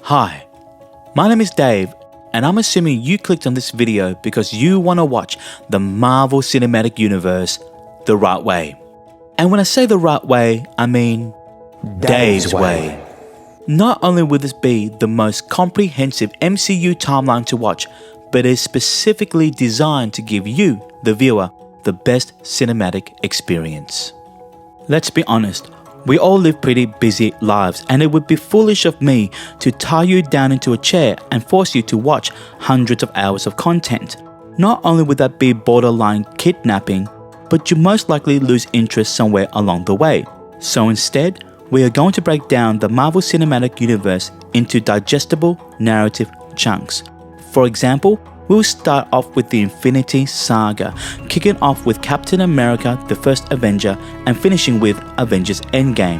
Hi, my name is Dave, and I'm assuming you clicked on this video because you want to watch the Marvel Cinematic Universe the right way. And when I say the right way, I mean Dave's way. Not only will this be the most comprehensive MCU timeline to watch, but it is specifically designed to give you, the viewer, the best cinematic experience. Let's be honest, we all live pretty busy lives, and it would be foolish of me to tie you down into a chair and force you to watch hundreds of hours of content. Not only would that be borderline kidnapping, but you most likely lose interest somewhere along the way. So instead, we are going to break down the Marvel Cinematic Universe into digestible narrative chunks. For example, we'll start off with the Infinity Saga, kicking off with Captain America, the First Avenger, and finishing with Avengers Endgame.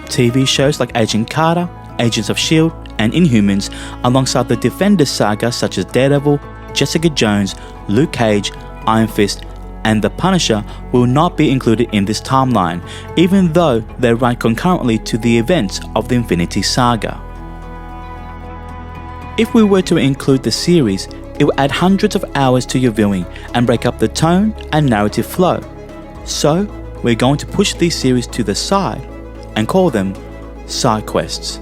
TV shows like Agent Carter, Agents of S.H.I.E.L.D, and Inhumans, alongside the Defenders Saga such as Daredevil, Jessica Jones, Luke Cage, Iron Fist, and The Punisher will not be included in this timeline, even though they run concurrently to the events of the Infinity Saga. If we were to include the series, it will add hundreds of hours to your viewing and break up the tone and narrative flow. So, we're going to push these series to the side and call them side quests.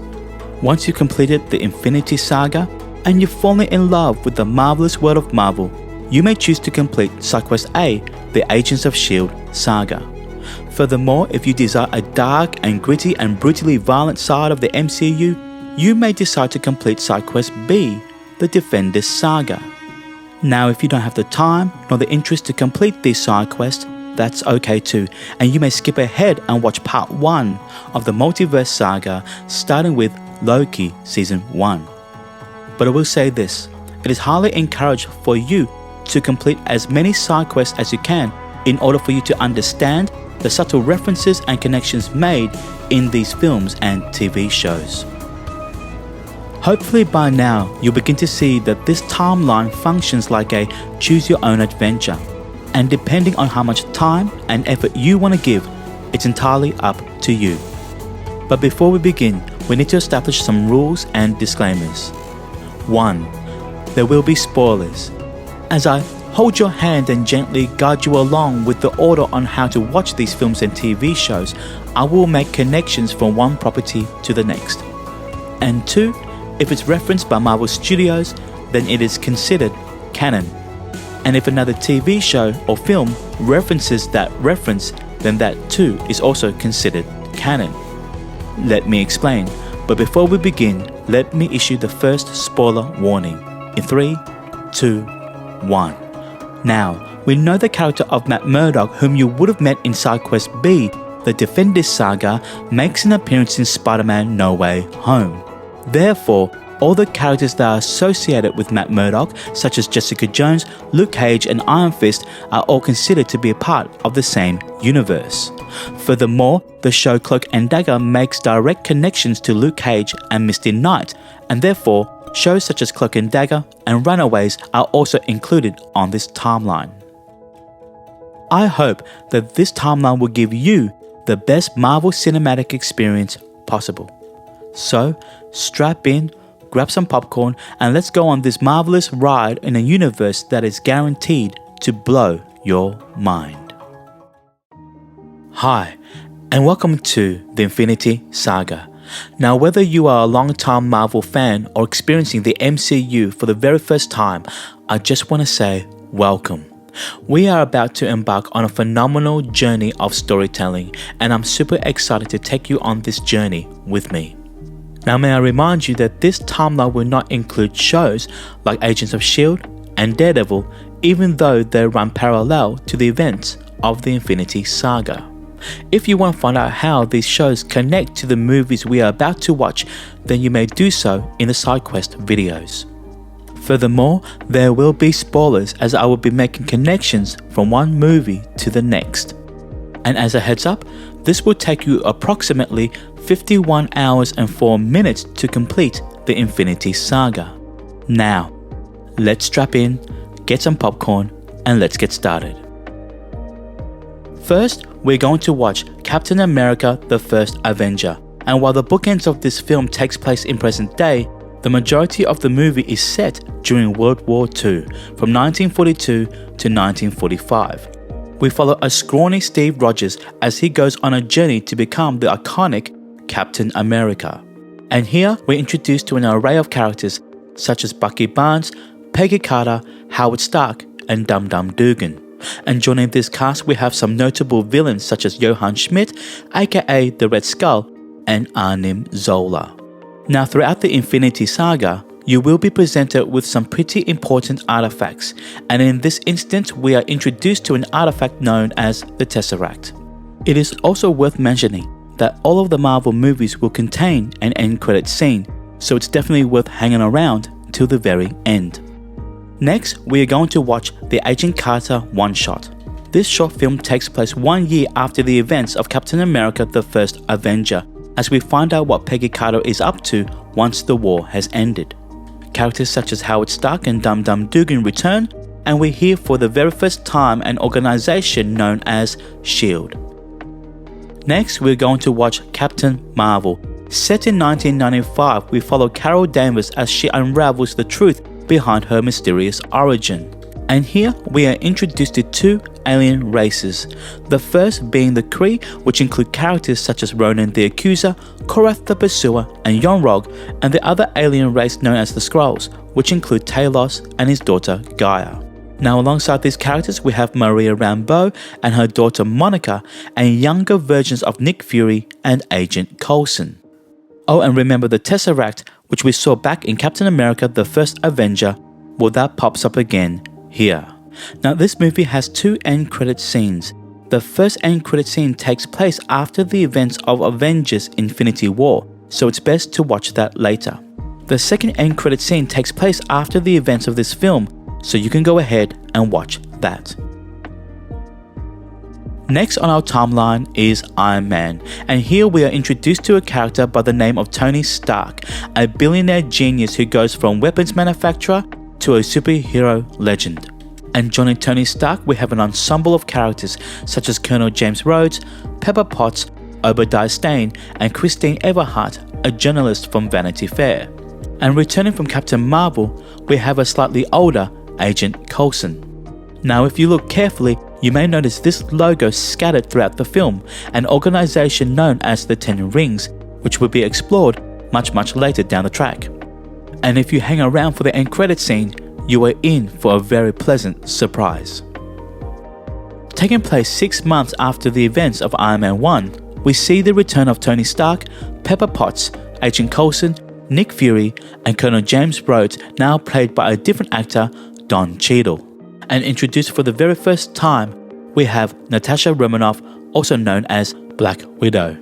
Once you've completed the Infinity Saga and you've fallen in love with the marvelous world of Marvel, you may choose to complete Side Quest A, the Agents of S.H.I.E.L.D. Saga. Furthermore, if you desire a dark and gritty and brutally violent side of the MCU, you may decide to complete Side Quest B, the Defenders Saga. Now, if you don't have the time nor the interest to complete these side quests, that's okay too, and you may skip ahead and watch part 1 of the Multiverse Saga, starting with Loki Season 1. But I will say this, it is highly encouraged for you to complete as many side quests as you can in order for you to understand the subtle references and connections made in these films and TV shows. Hopefully by now you'll begin to see that this timeline functions like a choose your own adventure, and depending on how much time and effort you want to give, it's entirely up to you. But before we begin, we need to establish some rules and disclaimers. 1. There will be spoilers. As I hold your hand and gently guide you along with the order on how to watch these films and TV shows, I will make connections from one property to the next. And 2, if it's referenced by Marvel Studios, then it is considered canon. And if another TV show or film references that reference, then that too is also considered canon. Let me explain, but before we begin, let me issue the first spoiler warning. In 3, 2, 1. Now, we know the character of Matt Murdock, whom you would have met in Side Quest B, the Defenders Saga, makes an appearance in Spider-Man No Way Home. Therefore, all the characters that are associated with Matt Murdock, such as Jessica Jones, Luke Cage, and Iron Fist, are all considered to be a part of the same universe. Furthermore, the show Cloak and Dagger makes direct connections to Luke Cage and Misty Knight, and therefore, shows such as Cloak and Dagger and Runaways are also included on this timeline. I hope that this timeline will give you the best Marvel cinematic experience possible. So, strap in, grab some popcorn, and let's go on this marvelous ride in a universe that is guaranteed to blow your mind. Hi, and welcome to the Infinity Saga. Now, whether you are a long-time Marvel fan or experiencing the MCU for the very first time, I just want to say welcome. We are about to embark on a phenomenal journey of storytelling, and I'm super excited to take you on this journey with me. Now, may I remind you that this timeline will not include shows like Agents of S.H.I.E.L.D. and Daredevil, even though they run parallel to the events of the Infinity Saga. If you want to find out how these shows connect to the movies we are about to watch, then you may do so in the side quest videos. Furthermore, there will be spoilers as I will be making connections from one movie to the next. And as a heads up, this will take you approximately 51 hours and 4 minutes to complete the Infinity Saga. Now, let's strap in, get some popcorn, and let's get started. First, we're going to watch Captain America, the First Avenger. And while the bookends of this film takes place in present day, The majority of the movie is set during World War II, from 1942 to 1945. We follow a scrawny Steve Rogers as he goes on a journey to become the iconic Captain America. And here we're introduced to an array of characters such as Bucky Barnes, Peggy Carter, Howard Stark, and Dum Dum Dugan. And joining this cast we have some notable villains such as Johann Schmidt, aka the Red Skull, and Arnim Zola. Now throughout the Infinity Saga, you will be presented with some pretty important artifacts, and in this instance we are introduced to an artifact known as the Tesseract. It is also worth mentioning that all of the Marvel movies will contain an end credit scene, so it's definitely worth hanging around till the very end. Next, we are going to watch the Agent Carter one-shot. This short film takes place 1 year after the events of Captain America the First Avenger, as we find out what Peggy Carter is up to once the war has ended. Characters such as Howard Stark and Dum Dum Dugan return, and we hear for the very first time an organization known as S.H.I.E.L.D. Next, we're going to watch Captain Marvel. Set in 1995, we follow Carol Danvers as she unravels the truth behind her mysterious origin. And here we are introduced to two alien races, the first being the Kree, which include characters such as Ronan the Accuser, Korath the Pursuer, and Yon-Rogg, and the other alien race known as the Skrulls, which include Talos and his daughter Gaia. Now alongside these characters we have Maria Rambeau and her daughter Monica, and younger versions of Nick Fury and Agent Coulson. Oh, and remember the Tesseract, which we saw back in Captain America the First Avenger, well that pops up again here. Now this movie has two end credit scenes. The first end credit scene takes place after the events of Avengers Infinity War, so it's best to watch that later. The second end credit scene takes place after the events of this film, so you can go ahead and watch that. Next on our timeline is Iron Man, and here we are introduced to a character by the name of Tony Stark, a billionaire genius who goes from weapons manufacturer to a superhero legend. And joining Tony Stark we have an ensemble of characters such as Colonel James Rhodes, Pepper Potts, Obadiah Stane, and Christine Everhart, a journalist from Vanity Fair. And returning from Captain Marvel, we have a slightly older Agent Coulson. Now if you look carefully, you may notice this logo scattered throughout the film, an organization known as the Ten Rings, which will be explored much later down the track. And if you hang around for the end credit scene, you are in for a very pleasant surprise. Taking place 6 months after the events of Iron Man 1, we see the return of Tony Stark, Pepper Potts, Agent Coulson, Nick Fury, and Colonel James Rhodes, now played by a different actor, Don Cheadle. And introduced for the very first time, we have Natasha Romanoff, also known as Black Widow.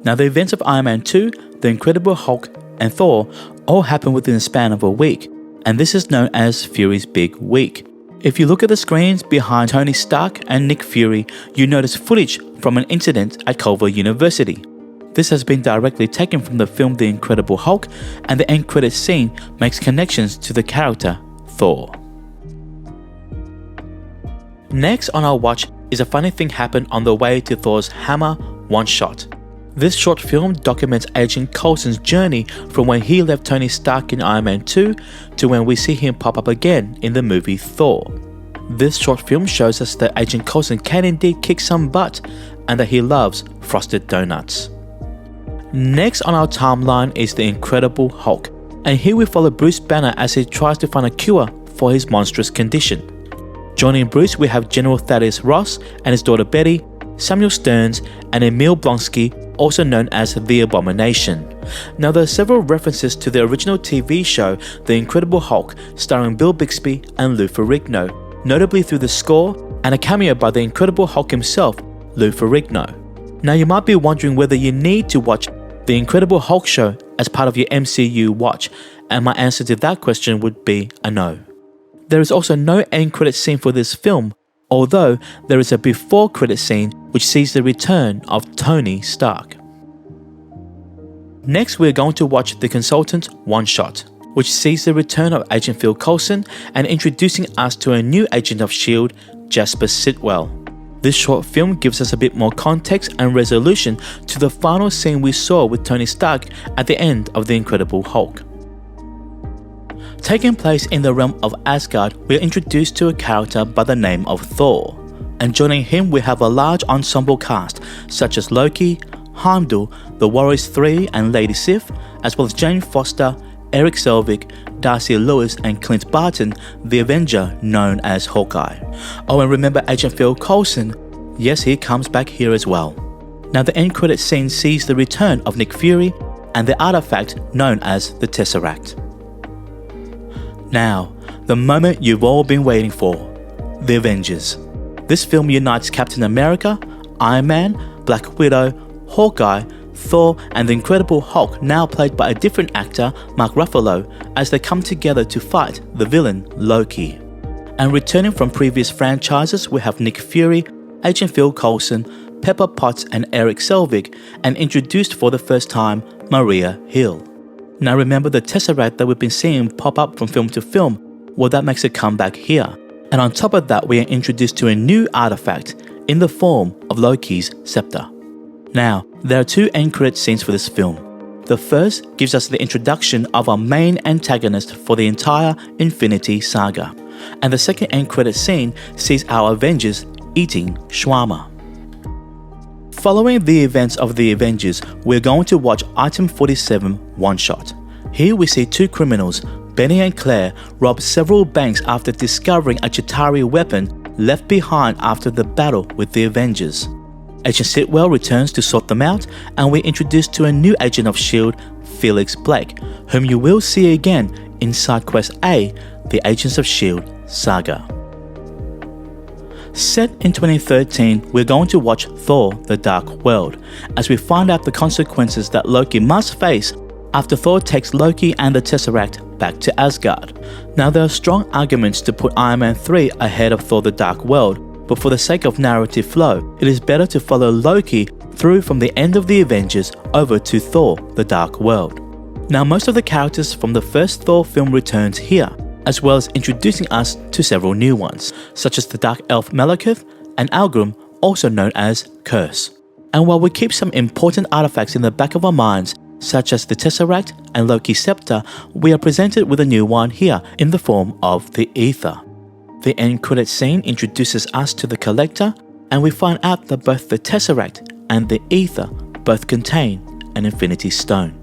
Now the events of Iron Man 2, The Incredible Hulk, and Thor all happen within the span of a week, and this is known as Fury's Big Week. If you look at the screens behind Tony Stark and Nick Fury, you notice footage from an incident at Culver University. This has been directly taken from the film The Incredible Hulk, and the end credits scene makes connections to the character Thor. Next on our watch is A Funny Thing Happened on the Way to Thor's Hammer one-shot. This short film documents Agent Coulson's journey from when he left Tony Stark in Iron Man 2 to when we see him pop up again in the movie Thor. This short film shows us that Agent Coulson can indeed kick some butt and that he loves frosted donuts. Next on our timeline is The Incredible Hulk, and here we follow Bruce Banner as he tries to find a cure for his monstrous condition. Joining Bruce we have General Thaddeus Ross and his daughter Betty, Samuel Stearns, and Emil Blonsky, also known as The Abomination. Now there are several references to the original TV show The Incredible Hulk, starring Bill Bixby and Lou Ferrigno, notably through the score and a cameo by the Incredible Hulk himself, Lou Ferrigno. Now you might be wondering whether you need to watch The Incredible Hulk show as part of your MCU watch, and my answer to that question would be a no. There is also no end credit scene for this film, although there is a before credit scene which sees the return of Tony Stark. Next we are going to watch The Consultant one-shot, which sees the return of Agent Phil Coulson and introducing us to a new agent of S.H.I.E.L.D, Jasper Sitwell. This short film gives us a bit more context and resolution to the final scene we saw with Tony Stark at the end of The Incredible Hulk. Taking place in the realm of Asgard, we are introduced to a character by the name of Thor. And joining him we have a large ensemble cast such as Loki, Heimdall, the Warriors 3 and Lady Sif, as well as Jane Foster, Eric Selvig, Darcy Lewis and Clint Barton, the Avenger known as Hawkeye. Oh, and remember Agent Phil Coulson? Yes, he comes back here as well. Now the end credit scene sees the return of Nick Fury and the artifact known as the Tesseract. Now, the moment you've all been waiting for, the Avengers. This film unites Captain America, Iron Man, Black Widow, Hawkeye, Thor and the Incredible Hulk, now played by a different actor, Mark Ruffalo, as they come together to fight the villain Loki. And returning from previous franchises we have Nick Fury, Agent Phil Coulson, Pepper Potts and Eric Selvig, and introduced for the first time, Maria Hill. Now remember the Tesseract that we've been seeing pop up from film to film, well that makes a comeback here. And on top of that we are introduced to a new artifact in the form of Loki's scepter. Now, there are two end credit scenes for this film. The first gives us the introduction of our main antagonist for the entire Infinity Saga. And the second end credit scene sees our Avengers eating shawarma. Following the events of the Avengers, we're going to watch Item 47 One Shot. Here we see two criminals, Benny and Claire, rob several banks after discovering a Chitauri weapon left behind after the battle with the Avengers. Agent Sitwell returns to sort them out, and we're introduced to a new agent of S.H.I.E.L.D, Felix Blake, whom you will see again in Side Quest A, the Agents of S.H.I.E.L.D saga. Set in 2013, we're going to watch Thor: The Dark World, as we find out the consequences that Loki must face after Thor takes Loki and the Tesseract back to Asgard. Now there are strong arguments to put Iron Man 3 ahead of Thor: The Dark World, but for the sake of narrative flow, it is better to follow Loki through from the end of the Avengers over to Thor: The Dark World. Now most of the characters from the first Thor film returns here, as well as introducing us to several new ones, such as the Dark Elf Malekith and Algrim, also known as Curse. And while we keep some important artifacts in the back of our minds, such as the Tesseract and Loki's scepter, we are presented with a new one here in the form of the Ether. The end credit scene introduces us to the Collector, and we find out that both the Tesseract and the Ether both contain an Infinity Stone.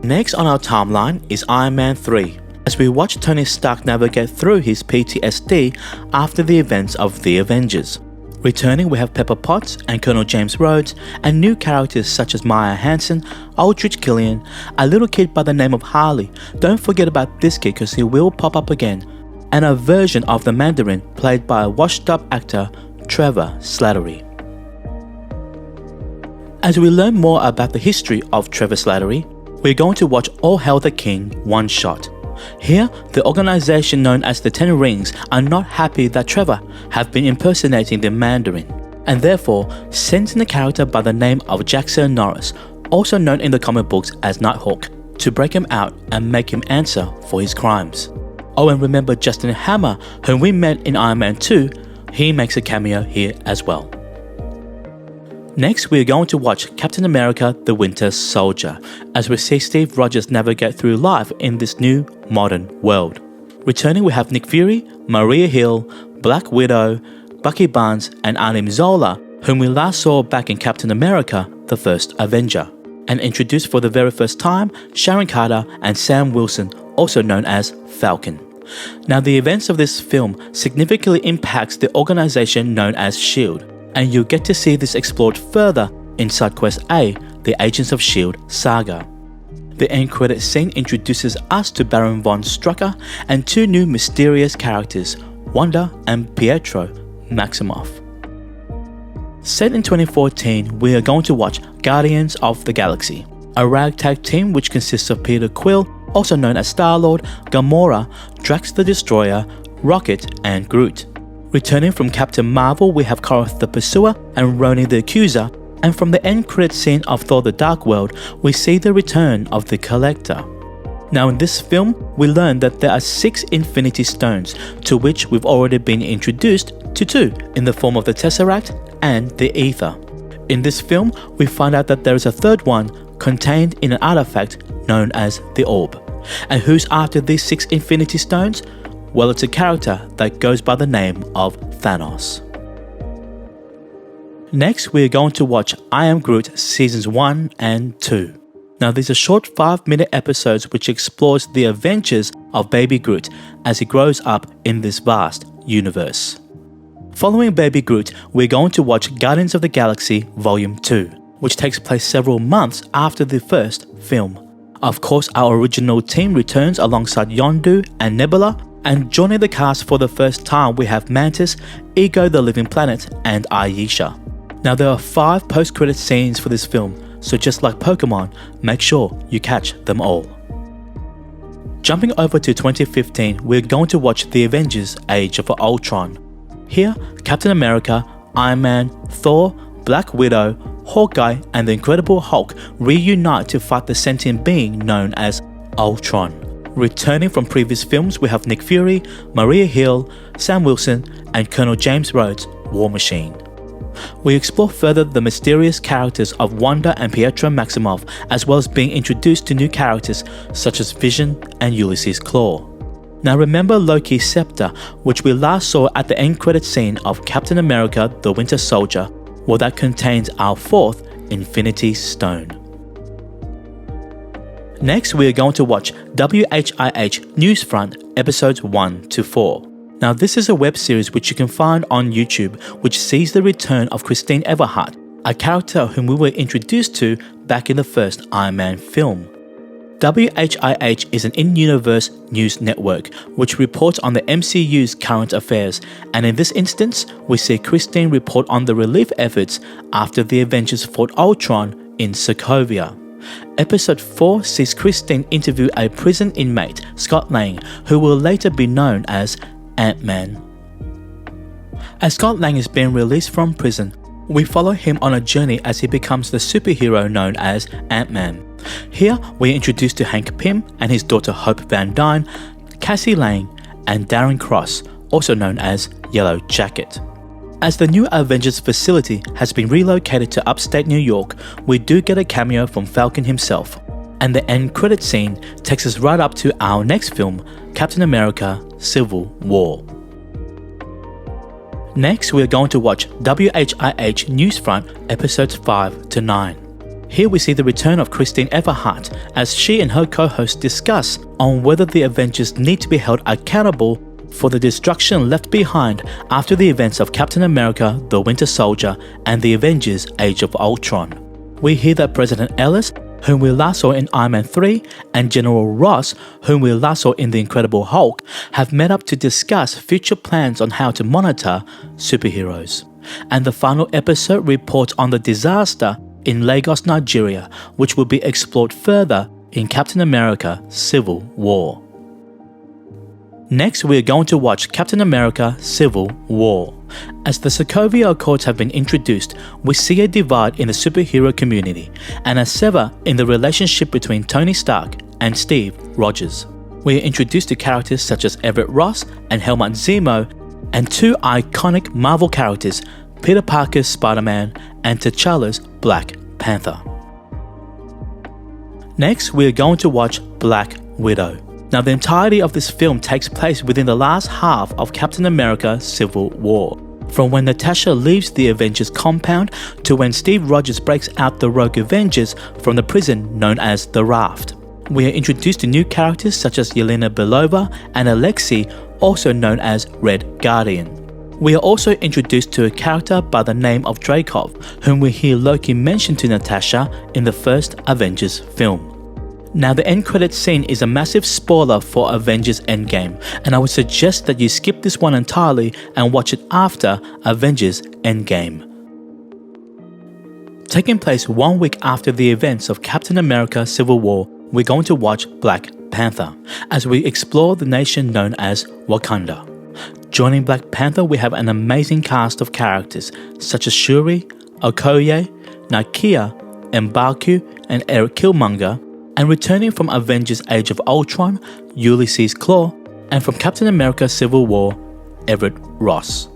Next on our timeline is Iron Man 3, as we watch Tony Stark navigate through his PTSD after the events of the Avengers. Returning we have Pepper Potts and Colonel James Rhodes, and new characters such as Maya Hansen, Aldrich Killian, a little kid by the name of Harley, don't forget about this kid because he will pop up again, and a version of the Mandarin played by a washed up actor, Trevor Slattery. As we learn more about the history of Trevor Slattery, we're going to watch All Hail the King One Shot. Here, the organization known as the Ten Rings are not happy that Trevor have been impersonating the Mandarin, and therefore sends in a character by the name of Jackson Norris, also known in the comic books as Nighthawk, to break him out and make him answer for his crimes. Oh, and remember Justin Hammer, whom we met in Iron Man 2, he makes a cameo here as well. Next, we are going to watch Captain America: The Winter Soldier, as we see Steve Rogers navigate through life in this new, modern world. Returning we have Nick Fury, Maria Hill, Black Widow, Bucky Barnes and Arnim Zola, whom we last saw back in Captain America: The First Avenger. And introduced for the very first time, Sharon Carter and Sam Wilson, also known as Falcon. Now the events of this film significantly impacts the organization known as S.H.I.E.L.D, and you'll get to see this explored further in Side Quest A, the Agents of S.H.I.E.L.D saga. The end credit scene introduces us to Baron von Strucker and two new mysterious characters, Wanda and Pietro Maximoff. Set in 2014, we are going to watch Guardians of the Galaxy, a ragtag team which consists of Peter Quill, also known as Star-Lord, Gamora, Drax the Destroyer, Rocket and Groot. Returning from Captain Marvel, we have Korath the Pursuer and Ronin the Accuser, and from the end credit scene of Thor: The Dark World, we see the return of the Collector. Now in this film, we learn that there are 6 Infinity Stones, to which we've already been introduced to 2 in the form of the Tesseract and the Ether. In this film, we find out that there is a third one contained in an artifact known as the Orb. And who's after these 6 Infinity Stones? Well, it's a character that goes by the name of Thanos. Next, we're going to watch I Am Groot Seasons 1 and 2. Now, these are short 5-minute episodes which explores the adventures of Baby Groot as he grows up in this vast universe. Following Baby Groot, we're going to watch Guardians of the Galaxy Volume 2, which takes place several months after the first film. Of course, our original team returns alongside Yondu and Nebula, and joining the cast for the first time we have Mantis, Ego the Living Planet, and Ayesha. Now, there are 5 post-credit scenes for this film, so just like Pokemon, make sure you catch them all. Jumping over to 2015, we're going to watch The Avengers Age of Ultron. Here, Captain America, Iron Man, Thor, Black Widow, Hawkeye, and the Incredible Hulk reunite to fight the sentient being known as Ultron. Returning from previous films, we have Nick Fury, Maria Hill, Sam Wilson, and Colonel James Rhodes' War Machine. We explore further the mysterious characters of Wanda and Pietro Maximoff, as well as being introduced to new characters such as Vision and Ulysses Klaue. Now, remember Loki's scepter, which we last saw at the end credit scene of Captain America the Winter Soldier? Well, that contains our 4th Infinity Stone. Next, we are going to watch WHIH Newsfront episodes 1 to 4. Now, this is a web series which you can find on YouTube, which sees the return of Christine Everhart, a character whom we were introduced to back in the first Iron Man film. WHIH is an in-universe news network which reports on the MCU's current affairs, and in this instance, we see Christine report on the relief efforts after the Avengers fought Ultron in Sokovia. Episode 4 sees Christine interview a prison inmate, Scott Lang, who will later be known as Ant-Man. As Scott Lang is being released from prison, we follow him on a journey as he becomes the superhero known as Ant-Man. Here, we are introduced to Hank Pym and his daughter Hope Van Dyne, Cassie Lang, and Darren Cross, also known as Yellow Jacket. As the new Avengers facility has been relocated to upstate New York, we do get a cameo from Falcon himself. And the end credit scene takes us right up to our next film, Captain America Civil War. Next, we are going to watch WHIH Newsfront episodes 5 to 9. Here we see the return of Christine Everhart as she and her co-host discuss on whether the Avengers need to be held accountable for the destruction left behind after the events of Captain America the Winter Soldier and the Avengers Age of Ultron. We hear that President Ellis, whom we last saw in Iron Man 3, and General Ross, whom we last saw in The Incredible Hulk, have met up to discuss future plans on how to monitor superheroes. And the final episode reports on the disaster in Lagos, Nigeria, which will be explored further in Captain America Civil War. Next, we are going to watch Captain America Civil War. As the Sokovia Accords have been introduced, we see a divide in the superhero community and a sever in the relationship between Tony Stark and Steve Rogers. We are introduced to characters such as Everett Ross and Helmut Zemo, and 2 iconic Marvel characters, Peter Parker's Spider-Man and T'Challa's Black Panther. Next, we are going to watch Black Widow. Now, the entirety of this film takes place within the last half of Captain America Civil War, from when Natasha leaves the Avengers compound to when Steve Rogers breaks out the Rogue Avengers from the prison known as the Raft. We are introduced to new characters such as Yelena Belova and Alexei, also known as Red Guardian. We are also introduced to a character by the name of Dreykov, whom we hear Loki mention to Natasha in the first Avengers film. Now, the end credits scene is a massive spoiler for Avengers Endgame, and I would suggest that you skip this one entirely and watch it after Avengers Endgame. Taking place 1 week after the events of Captain America Civil War, we're going to watch Black Panther, as we explore the nation known as Wakanda. Joining Black Panther, we have an amazing cast of characters such as Shuri, Okoye, Nakia, M'Baku, and Eric Killmonger, and returning from Avengers Age of Ultron, Ulysses Klaue, and from Captain America Civil War, Everett Ross.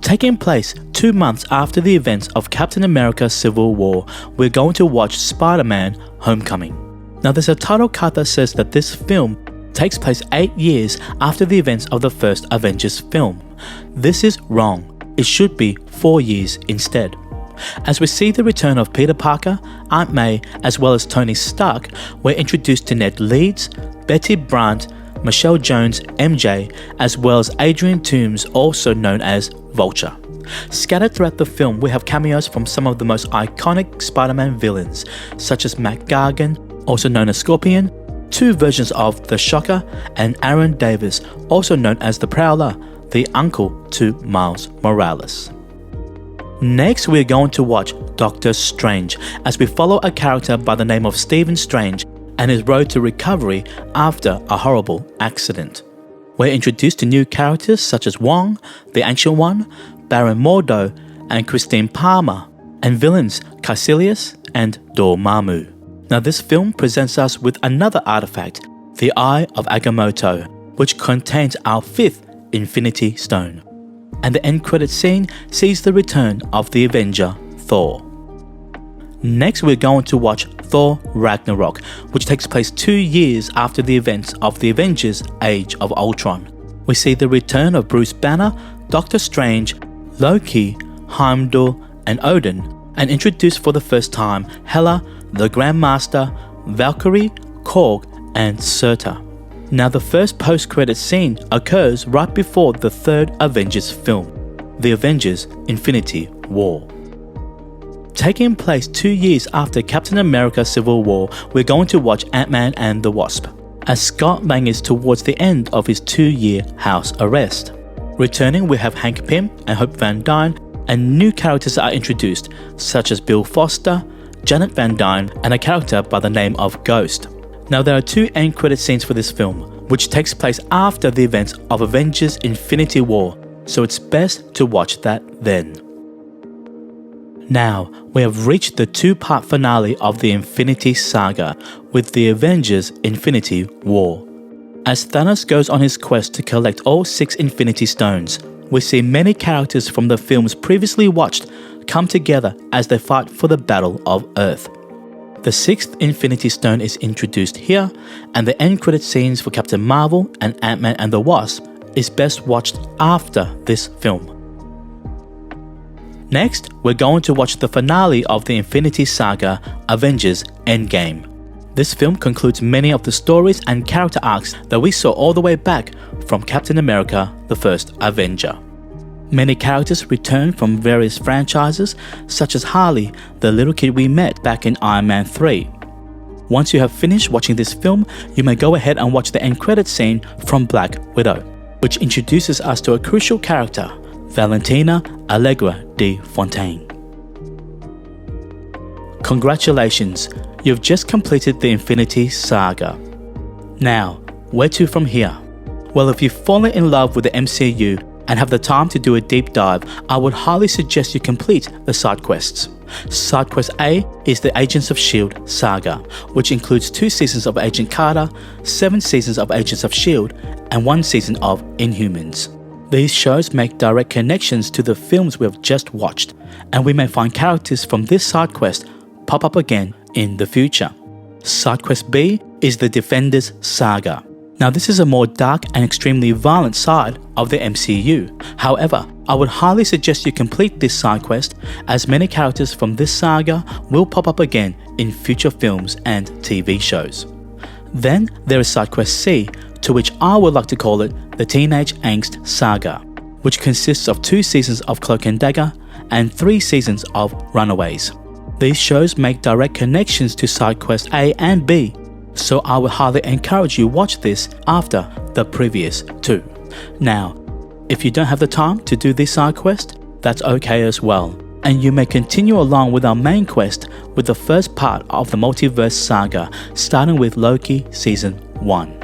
Taking place 2 months after the events of Captain America Civil War, we're going to watch Spider-Man Homecoming. Now there's a title card that says that this film takes place 8 years after the events of the first Avengers film. This is wrong. It should be 4 years instead. As we see the return of Peter Parker, Aunt May, as well as Tony Stark, we're introduced to Ned Leeds, Betty Brant, Michelle Jones, MJ, as well as Adrian Toomes, also known as Vulture. Scattered throughout the film, we have cameos from some of the most iconic Spider-Man villains, such as Matt Gargan, also known as Scorpion, 2 versions of the Shocker, and Aaron Davis, also known as the Prowler, the uncle to Miles Morales. Next, we're going to watch Doctor Strange as we follow a character by the name of Stephen Strange and his road to recovery after a horrible accident. We're introduced to new characters such as Wong, the Ancient One, Baron Mordo, and Christine Palmer, and villains Caecilius and Dormammu. Now this film presents us with another artifact, the Eye of Agamotto, which contains our 5th Infinity Stone. And the end credit scene sees the return of the Avenger, Thor. Next, we're going to watch Thor Ragnarok, which takes place 2 years after the events of the Avengers Age of Ultron. We see the return of Bruce Banner, Doctor Strange, Loki, Heimdall, and Odin, and introduce for the first time Hela, the Grandmaster, Valkyrie, Korg, and Surtur. Now the first post-credit scene occurs right before the 3rd Avengers film, The Avengers Infinity War. Taking place 2 years after Captain America Civil War, we're going to watch Ant-Man and the Wasp, as Scott Lang is towards the end of his 2-year house arrest. Returning, we have Hank Pym and Hope Van Dyne, and new characters are introduced, such as Bill Foster, Janet Van Dyne, and a character by the name of Ghost. Now there are 2 end credit scenes for this film, which takes place after the events of Avengers Infinity War, so it's best to watch that then. Now, we have reached the 2-part finale of the Infinity Saga with the Avengers Infinity War. As Thanos goes on his quest to collect all 6 Infinity Stones, we see many characters from the films previously watched come together as they fight for the Battle of Earth. The 6th Infinity Stone is introduced here, and the end credit scenes for Captain Marvel and Ant-Man and the Wasp is best watched after this film. Next, we're going to watch the finale of the Infinity Saga, Avengers Endgame. This film concludes many of the stories and character arcs that we saw all the way back from Captain America, the First Avenger. Many characters return from various franchises, such as Harley, the little kid we met back in Iron Man 3. Once you have finished watching this film, you may go ahead and watch the end credit scene from Black Widow, which introduces us to a crucial character, Valentina Allegra de Fontaine. Congratulations, you've just completed the Infinity Saga. Now, where to from here? Well, if you've fallen in love with the MCU and have the time to do a deep dive, I would highly suggest you complete the side quests. Side quest A is the Agents of S.H.I.E.L.D. saga, which includes 2 seasons of Agent Carter, 7 seasons of Agents of S.H.I.E.L.D., and 1 season of Inhumans. These shows make direct connections to the films we have just watched, and we may find characters from this side quest pop up again in the future. Side quest B is the Defenders Saga. Now this is a more dark and extremely violent side of the MCU. However, I would highly suggest you complete this side quest, as many characters from this saga will pop up again in future films and TV shows. Then there is side quest C, to which I would like to call it the Teenage Angst Saga, which consists of 2 seasons of Cloak and Dagger and 3 seasons of Runaways. These shows make direct connections to side quest A and B, so I would highly encourage you watch this after the previous 2. Now, if you don't have the time to do this side quest, that's okay as well, and you may continue along with our main quest with the first part of the Multiverse Saga, starting with Loki Season 1.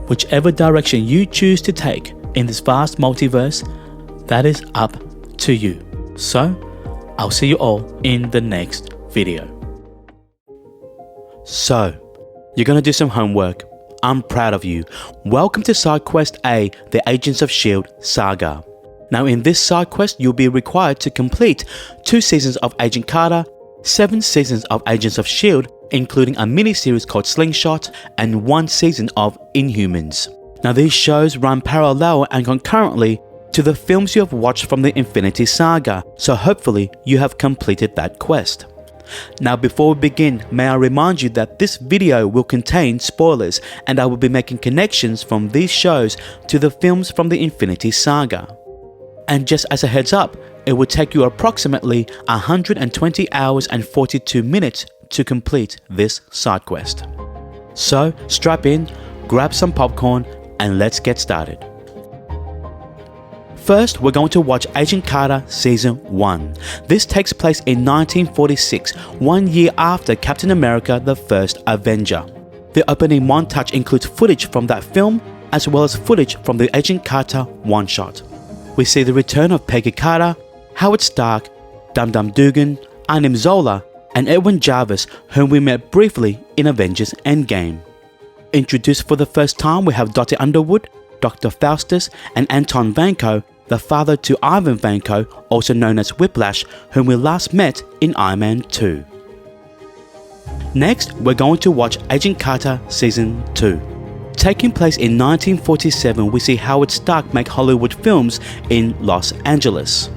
Whichever direction you choose to take in this vast multiverse, that is up to you. So, I'll see you all in the next video. So, you're gonna do some homework. I'm proud of you. Welcome to side quest A, the Agents of S.H.I.E.L.D. saga. Now in this side quest, you'll be required to complete 2 seasons of Agent Carter, 7 seasons of Agents of S.H.I.E.L.D., including a mini-series called Slingshot and 1 season of Inhumans. Now these shows run parallel and concurrently to the films you have watched from the Infinity Saga, so hopefully you have completed that quest. Now before we begin, may I remind you that this video will contain spoilers and I will be making connections from these shows to the films from the Infinity Saga. And just as a heads up, it will take you approximately 120 hours and 42 minutes to complete this side quest. So strap in, grab some popcorn, and let's get started. First, we're going to watch Agent Carter Season 1. This takes place in 1946, 1 year after Captain America the First Avenger. The opening montage includes footage from that film, as well as footage from the Agent Carter one-shot. We see the return of Peggy Carter, Howard Stark, Dum Dum Dugan, Anim Zola, and Edwin Jarvis, whom we met briefly in Avengers Endgame. Introduced for the first time, we have Dottie Underwood, Dr. Faustus, and Anton Vanko, the father to Ivan Vanko, also known as Whiplash, whom we last met in Iron Man 2. Next, we're going to watch Agent Carter Season 2. Taking place in 1947, we see Howard Stark make Hollywood films in Los Angeles.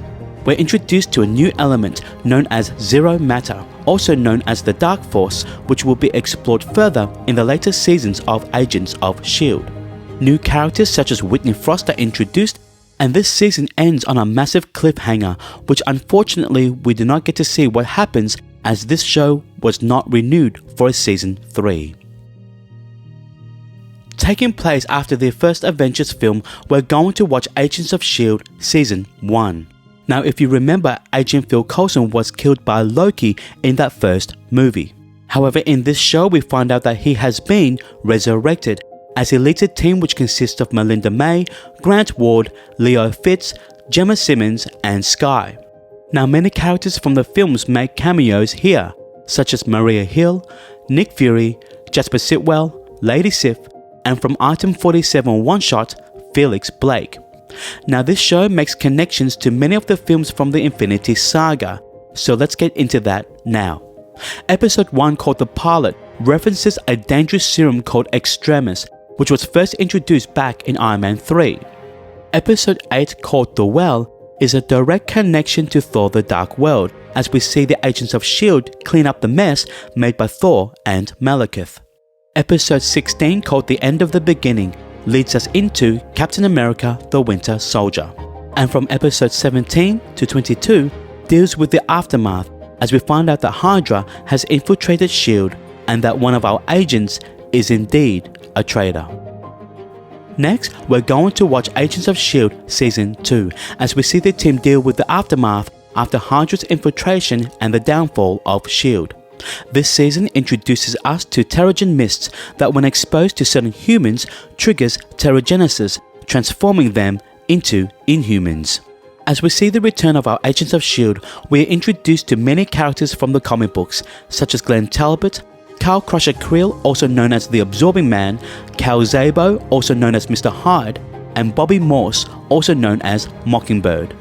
We're introduced to a new element known as Zero Matter, also known as the Dark Force, which will be explored further in the later seasons of Agents of S.H.I.E.L.D. New characters such as Whitney Frost are introduced, and this season ends on a massive cliffhanger, which unfortunately we do not get to see what happens as this show was not renewed for a Season 3. Taking place after the first Avengers film, we're going to watch Agents of S.H.I.E.L.D. Season 1. Now if you remember, Agent Phil Coulson was killed by Loki in that first movie. However, in this show we find out that he has been resurrected, as he leads a team which consists of Melinda May, Grant Ward, Leo Fitz, Gemma Simmons, and Skye. Now many characters from the films make cameos here, such as Maria Hill, Nick Fury, Jasper Sitwell, Lady Sif, and from Item 47 one-shot, Felix Blake. Now this show makes connections to many of the films from the Infinity Saga, so let's get into that now. Episode 1, called The Pilot, references a dangerous serum called Extremis, which was first introduced back in Iron Man 3. Episode 8, called The Well, is a direct connection to Thor the Dark World, as we see the Agents of S.H.I.E.L.D. clean up the mess made by Thor and Malekith. Episode 16, called The End of the Beginning, leads us into Captain America the Winter Soldier. And from episode 17 to 22 deals with the aftermath, as we find out that Hydra has infiltrated S.H.I.E.L.D. and that one of our agents is indeed a traitor. Next, we're going to watch Agents of S.H.I.E.L.D. Season 2, as we see the team deal with the aftermath after Hydra's infiltration and the downfall of S.H.I.E.L.D. This season introduces us to Terrigen mists that when exposed to certain humans triggers Terrigenesis, transforming them into Inhumans. As we see the return of our Agents of S.H.I.E.L.D., we are introduced to many characters from the comic books, such as Glenn Talbot, Carl Crusher Creel, also known as the Absorbing Man, Cal Zabo, also known as Mr. Hyde, and Bobby Morse, also known as Mockingbird.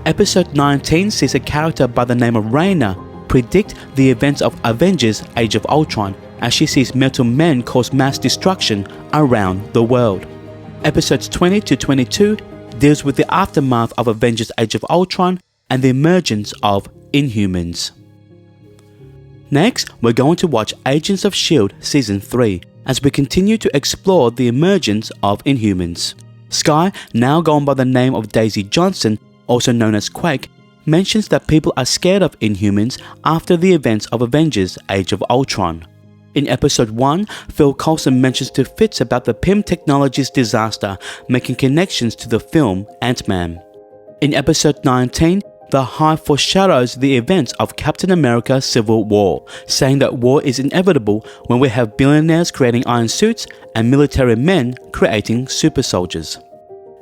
Episode 19 sees a character by the name of Raina predict the events of Avengers Age of Ultron, as she sees metal men cause mass destruction around the world. Episodes 20 to 22 deals with the aftermath of Avengers Age of Ultron and the emergence of Inhumans. Next, we're going to watch Agents of S.H.I.E.L.D. Season 3, as we continue to explore the emergence of Inhumans. Skye, now gone by the name of Daisy Johnson, also known as Quake, mentions that people are scared of Inhumans after the events of Avengers Age of Ultron. In episode 1, Phil Coulson mentions to Fitz about the Pym Technologies disaster, making connections to the film Ant-Man. In episode 19, the Hive foreshadows the events of Captain America Civil War, saying that war is inevitable when we have billionaires creating iron suits and military men creating super soldiers.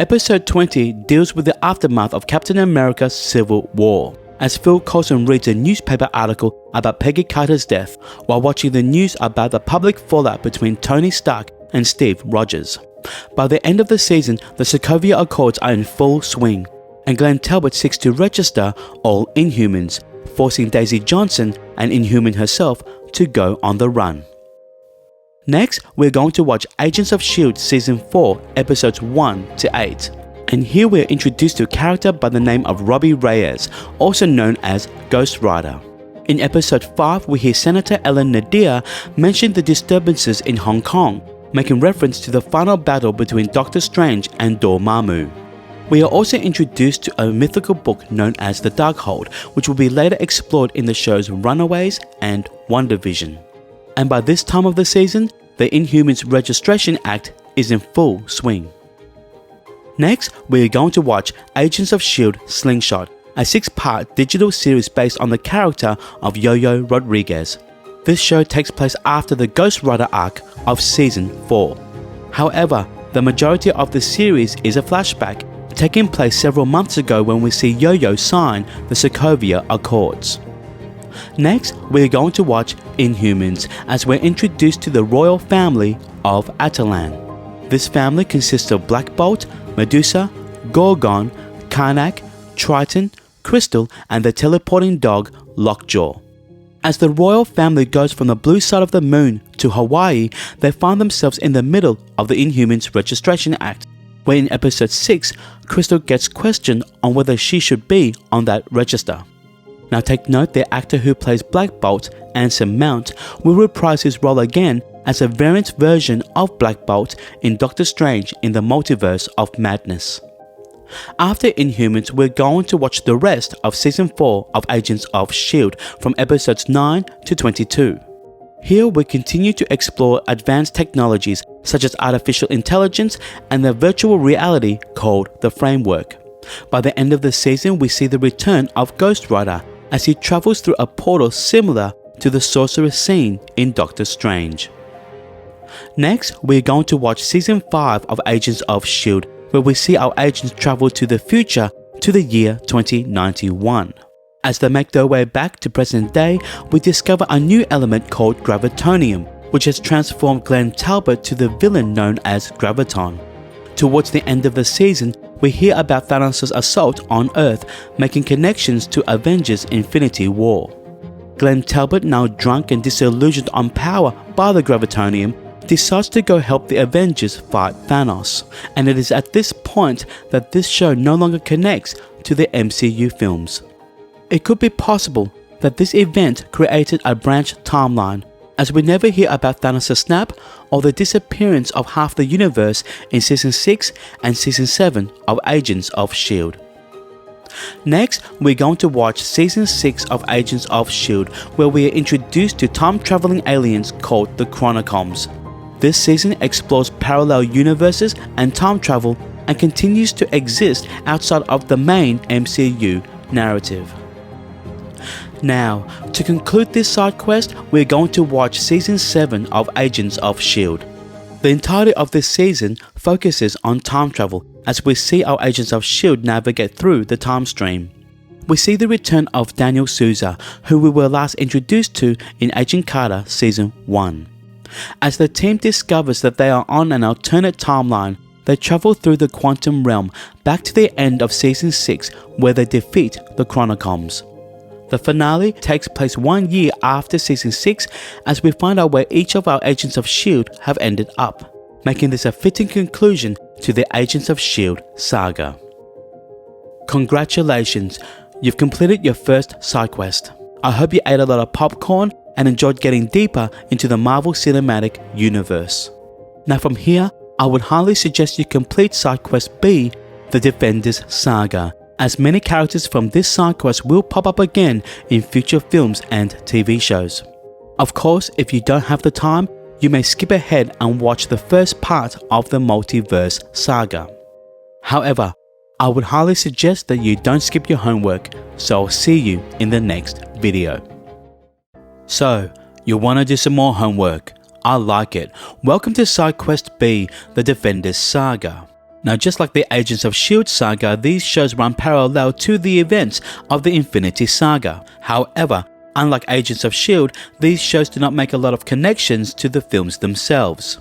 Episode 20 deals with the aftermath of Captain America Civil War, as Phil Coulson reads a newspaper article about Peggy Carter's death while watching the news about the public fallout between Tony Stark and Steve Rogers. By the end of the season, the Sokovia Accords are in full swing, and Glenn Talbot seeks to register all Inhumans, forcing Daisy Johnson, an Inhuman herself, to go on the run. Next, we're going to watch Agents of S.H.I.E.L.D. Season 4, Episodes 1 to 8. And here we're introduced to a character by the name of Robbie Reyes, also known as Ghost Rider. In Episode 5, we hear Senator Ellen Nadir mention the disturbances in Hong Kong, making reference to the final battle between Doctor Strange and Dormammu. We are also introduced to a mythical book known as The Darkhold, which will be later explored in the shows Runaways and WandaVision. And by this time of the season, the Inhumans Registration Act is in full swing. Next, we are going to watch Agents of S.H.I.E.L.D. Slingshot, a 6-part digital series based on the character of Yo-Yo Rodriguez. This show takes place after the Ghost Rider arc of Season 4. However, the majority of the series is a flashback, taking place several months ago when we see Yo-Yo sign the Sokovia Accords. Next, we're going to watch Inhumans as we're introduced to the royal family of Atalan. This family consists of Black Bolt, Medusa, Gorgon, Karnak, Triton, Crystal, and the teleporting dog Lockjaw. As the royal family goes from the blue side of the moon to Hawaii, they find themselves in the middle of the Inhumans Registration Act, where in Episode 6, Crystal gets questioned on whether she should be on that register. Now take note, the actor who plays Black Bolt, Anson Mount, will reprise his role again as a variant version of Black Bolt in Doctor Strange in the Multiverse of Madness. After Inhumans, we're going to watch the rest of Season 4 of Agents of S.H.I.E.L.D. from Episodes 9 to 22. Here we continue to explore advanced technologies such as artificial intelligence and the virtual reality called the Framework. By the end of the season, we see the return of Ghost Rider as he travels through a portal similar to the sorceress scene in Doctor Strange. Next, we're going to watch Season 5 of Agents of S.H.I.E.L.D., where we see our agents travel to the future to the year 2091. As they make their way back to present day, we discover a new element called Gravitonium, which has transformed Glenn Talbot to the villain known as Graviton. Towards the end of the season, we hear about Thanos' assault on Earth, making connections to Avengers Infinity War. Glenn Talbot, now drunk and disillusioned on power by the Gravitonium, decides to go help the Avengers fight Thanos, and it is at this point that this show no longer connects to the MCU films. It could be possible that this event created a branch timeline, as we never hear about Thanos' snap or the disappearance of half the universe in Season 6 and Season 7 of Agents of S.H.I.E.L.D. Next, we're going to watch Season 6 of Agents of S.H.I.E.L.D., where we are introduced to time-traveling aliens called the Chronocoms. This season explores parallel universes and time travel and continues to exist outside of the main MCU narrative. Now, to conclude this side quest, we're going to watch Season 7 of Agents of S.H.I.E.L.D. The entirety of this season focuses on time travel as we see our Agents of S.H.I.E.L.D. navigate through the time stream. We see the return of Daniel Souza, who we were last introduced to in Agent Carter Season 1. As the team discovers that they are on an alternate timeline, they travel through the quantum realm back to the end of Season 6 where they defeat the Chronocoms. The finale takes place 1 year after Season 6 as we find out where each of our Agents of S.H.I.E.L.D. have ended up, making this a fitting conclusion to the Agents of S.H.I.E.L.D. saga. Congratulations, you've completed your first side quest. I hope you ate a lot of popcorn and enjoyed getting deeper into the Marvel Cinematic Universe. Now from here, I would highly suggest you complete side quest B, the Defenders Saga, as many characters from this side quest will pop up again in future films and TV shows. Of course, if you don't have the time, you may skip ahead and watch the first part of the Multiverse Saga. However, I would highly suggest that you don't skip your homework, so I'll see you in the next video. So, you want to do some more homework? I like it. Welcome to Side Quest B, the Defenders Saga. Now, just like the Agents of S.H.I.E.L.D. saga, these shows run parallel to the events of the Infinity Saga. However, unlike Agents of S.H.I.E.L.D., these shows do not make a lot of connections to the films themselves.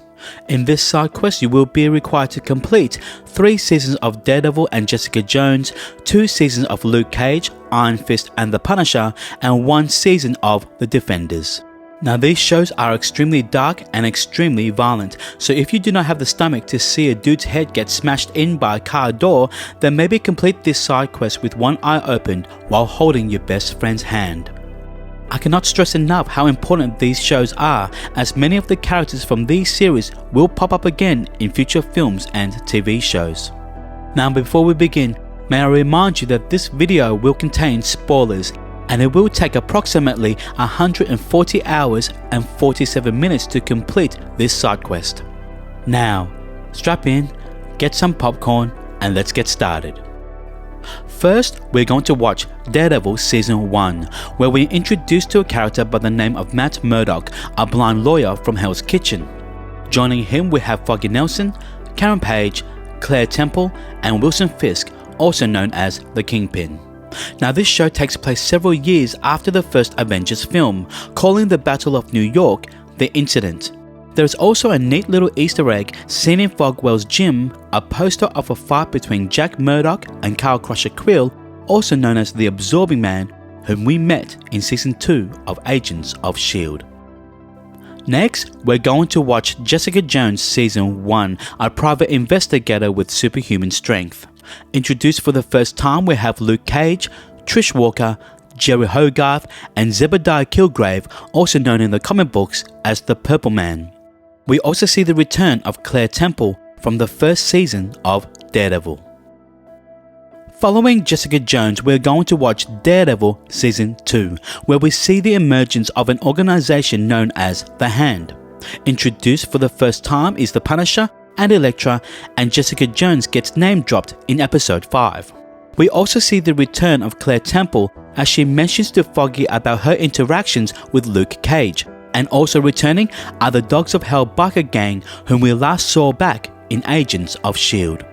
In this side quest, you will be required to complete 3 seasons of Daredevil and Jessica Jones, 2 seasons of Luke Cage, Iron Fist and the Punisher, and 1 season of The Defenders. Now these shows are extremely dark and extremely violent, so if you do not have the stomach to see a dude's head get smashed in by a car door, then maybe complete this side quest with one eye open while holding your best friend's hand. I cannot stress enough how important these shows are, as many of the characters from these series will pop up again in future films and TV shows. Now before we begin, may I remind you that this video will contain spoilers, and it will take approximately 140 hours and 47 minutes to complete this side quest. Now, strap in, get some popcorn, and let's get started. First, we're going to watch Daredevil Season 1, where we're introduced to a character by the name of Matt Murdock, a blind lawyer from Hell's Kitchen. Joining him we have Foggy Nelson, Karen Page, Claire Temple, and Wilson Fisk, also known as the Kingpin. Now this show takes place several years after the first Avengers film, calling the Battle of New York The Incident. There is also a neat little Easter egg seen in Fogwell's gym, a poster of a fight between Jack Murdock and Carl Crusher Quill, also known as the Absorbing Man, whom we met in Season 2 of Agents of S.H.I.E.L.D. Next, we're going to watch Jessica Jones Season 1, a private investigator with superhuman strength. Introduced for the first time, we have Luke Cage, Trish Walker, Jerry Hogarth, and Zebediah Kilgrave, also known in the comic books as the Purple Man. We also see the return of Claire Temple from the first season of Daredevil. Following Jessica Jones, we're going to watch Daredevil Season 2, where we see the emergence of an organization known as The Hand. Introduced for the first time is the Punisher and Elektra, and Jessica Jones gets name dropped in episode 5. We also see the return of Claire Temple as she mentions to Foggy about her interactions with Luke Cage, and also returning are the Dogs of Hell biker gang whom we last saw back in Agents of S.H.I.E.L.D.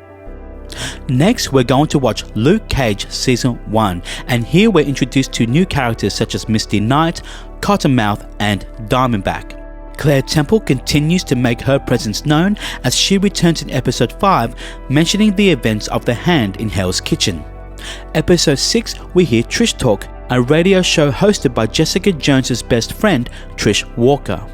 Next, we're going to watch Luke Cage Season 1, and here we're introduced to new characters such as Misty Knight, Cottonmouth, and Diamondback. Claire Temple continues to make her presence known as she returns in episode 5, mentioning the events of The Hand in Hell's Kitchen. Episode 6, we hear Trish Talk, a radio show hosted by Jessica Jones' best friend, Trish Walker.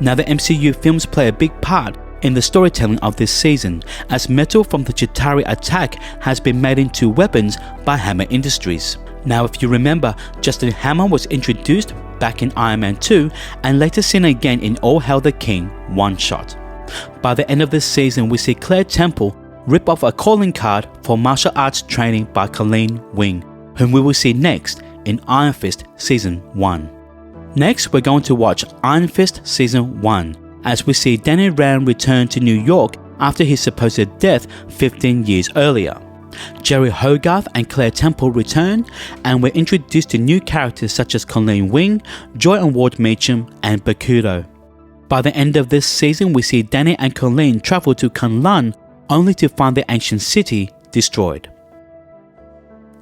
Now the MCU films play a big part in the storytelling of this season, as metal from the Chitauri attack has been made into weapons by Hammer Industries. Now if you remember, Justin Hammer was introduced back in Iron Man 2 and later seen again in All Hail the King one-shot. By the end of this season, we see Claire Temple rip off a calling card for martial arts training by Colleen Wing, whom we will see next in Iron Fist Season 1. Next, we're going to watch Iron Fist Season 1, as we see Danny Rand return to New York after his supposed death 15 years earlier. Jerry Hogarth and Claire Temple return, and we're introduced to new characters such as Colleen Wing, Joy and Ward Meacham, and Bakudo. By the end of this season, we see Danny and Colleen travel to Kunlun, only to find the ancient city destroyed.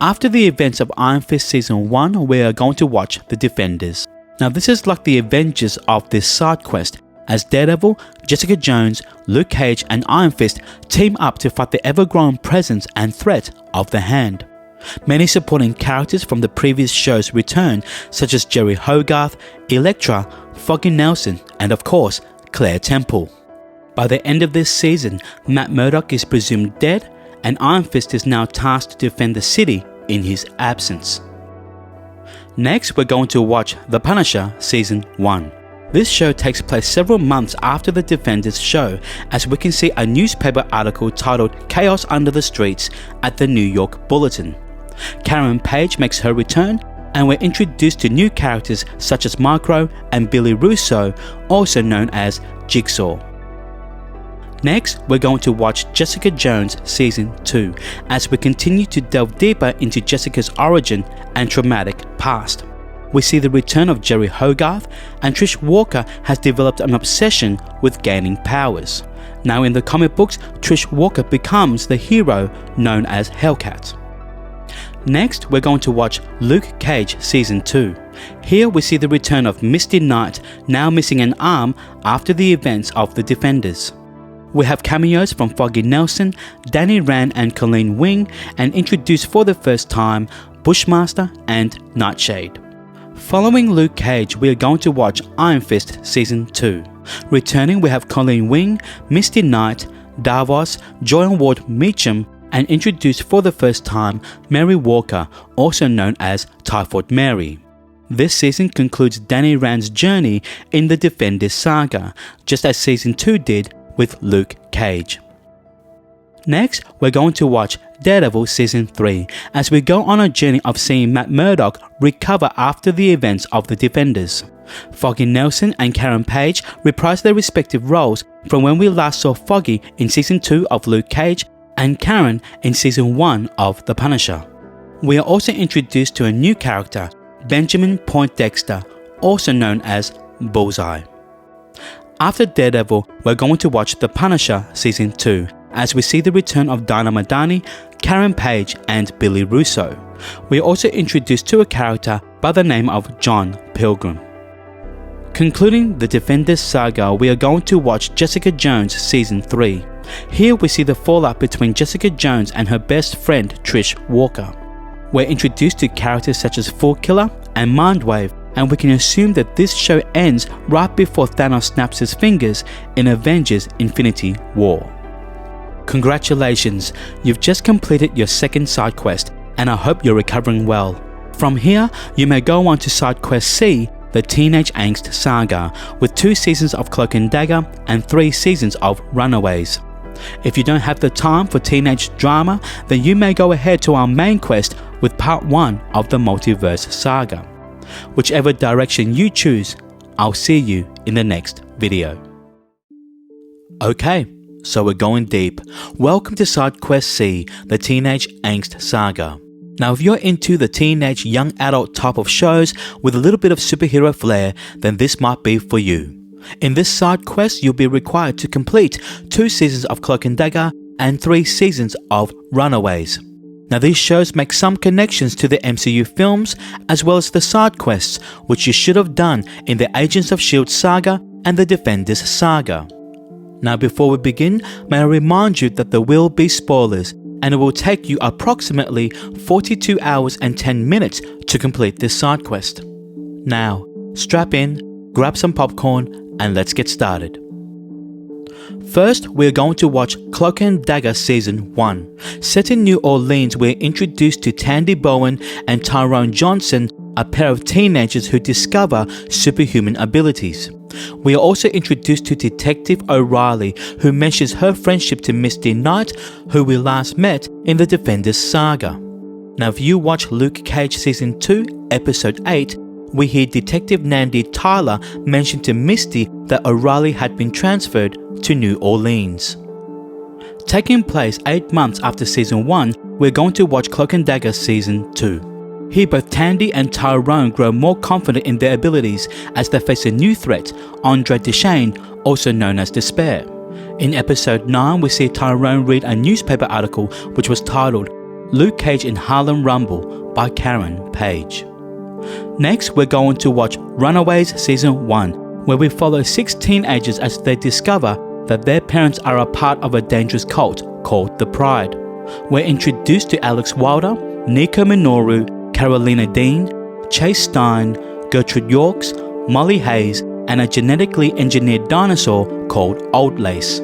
After the events of Iron Fist Season 1, we are going to watch The Defenders. Now this is like the Avengers of this side quest, as Daredevil, Jessica Jones, Luke Cage, and Iron Fist team up to fight the ever-growing presence and threat of The Hand. Many supporting characters from the previous shows return, such as Jerry Hogarth, Elektra, Foggy Nelson, and of course, Claire Temple. By the end of this season, Matt Murdock is presumed dead, and Iron Fist is now tasked to defend the city in his absence. Next, we're going to watch The Punisher Season 1. This show takes place several months after the Defenders show, as we can see a newspaper article titled Chaos Under the Streets at the New York Bulletin. Karen Page makes her return, and we're introduced to new characters such as Micro and Billy Russo, also known as Jigsaw. Next, we're going to watch Jessica Jones Season 2, as we continue to delve deeper into Jessica's origin and traumatic past. We see the return of Jerry Hogarth, and Trish Walker has developed an obsession with gaining powers. Now in the comic books, Trish Walker becomes the hero known as Hellcat. Next, we're going to watch Luke Cage Season 2. Here we see the return of Misty Knight, now missing an arm after the events of the Defenders. We have cameos from Foggy Nelson, Danny Rand and Colleen Wing, and introduced for the first time Bushmaster and Nightshade. Following Luke Cage, we are going to watch Iron Fist Season 2. Returning, we have Colleen Wing, Misty Knight, Davos, Joy Ward Meacham, and introduced for the first time Mary Walker, also known as Typhoid Mary. This season concludes Danny Rand's journey in the Defenders Saga, just as Season 2 did with Luke Cage. Next, we're going to watch Daredevil Season 3 as we go on a journey of seeing Matt Murdock recover after the events of the Defenders. Foggy Nelson and Karen Page reprise their respective roles from when we last saw Foggy in Season 2 of Luke Cage and Karen in Season 1 of The Punisher. We are also introduced to a new character, Benjamin Poindexter, also known as Bullseye. After Daredevil, we're going to watch The Punisher Season 2 as we see the return of Dinah Madani, Karen Page and Billy Russo. We are also introduced to a character by the name of John Pilgrim. Concluding the Defenders Saga, we are going to watch Jessica Jones Season 3. Here we see the fallout between Jessica Jones and her best friend Trish Walker. We're introduced to characters such as Fool Killer and Mindwave, and we can assume that this show ends right before Thanos snaps his fingers in Avengers Infinity War. Congratulations, you've just completed your second side quest, and I hope you're recovering well. From here, you may go on to side quest C, the Teenage Angst Saga, with 2 seasons of Cloak and Dagger and 3 seasons of Runaways. If you don't have the time for teenage drama, then you may go ahead to our main quest with part 1 of the Multiverse Saga. Whichever direction you choose, I'll see you in the next video. Okay, so we're going deep. Welcome to Side Quest C, the Teenage Angst Saga. Now if you're into the teenage young adult type of shows with a little bit of superhero flair, then this might be for you. In this side quest, you'll be required to complete 2 seasons of Cloak and Dagger and 3 seasons of Runaways. Now these shows make some connections to the MCU films as well as the side quests, which you should have done in the Agents of S.H.I.E.L.D. saga and the Defenders Saga. Now before we begin, may I remind you that there will be spoilers, and it will take you approximately 42 hours and 10 minutes to complete this side quest. Now, strap in, grab some popcorn, and let's get started. First, we're going to watch Cloak and Dagger Season 1. Set in New Orleans, we're introduced to Tandy Bowen and Tyrone Johnson, a pair of teenagers who discover superhuman abilities. We are also introduced to Detective O'Reilly, who mentions her friendship to Misty Knight, who we last met in the Defenders Saga. Now if you watch Luke Cage Season 2, Episode 8, we hear Detective Nandi Tyler mention to Misty that O'Reilly had been transferred to New Orleans. Taking place 8 months after Season 1, we're going to watch Cloak and Dagger Season 2. Here both Tandy and Tyrone grow more confident in their abilities as they face a new threat, Andre Deschane, also known as Despair. In Episode 9, we see Tyrone read a newspaper article which was titled Luke Cage in Harlem Rumble by Karen Page. Next, we're going to watch Runaways Season 1, where we follow 6 teenagers as they discover that their parents are a part of a dangerous cult called the Pride. We're introduced to Alex Wilder, Nico Minoru, Carolina Dean, Chase Stein, Gertrude Yorks, Molly Hayes, and a genetically engineered dinosaur called Old Lace.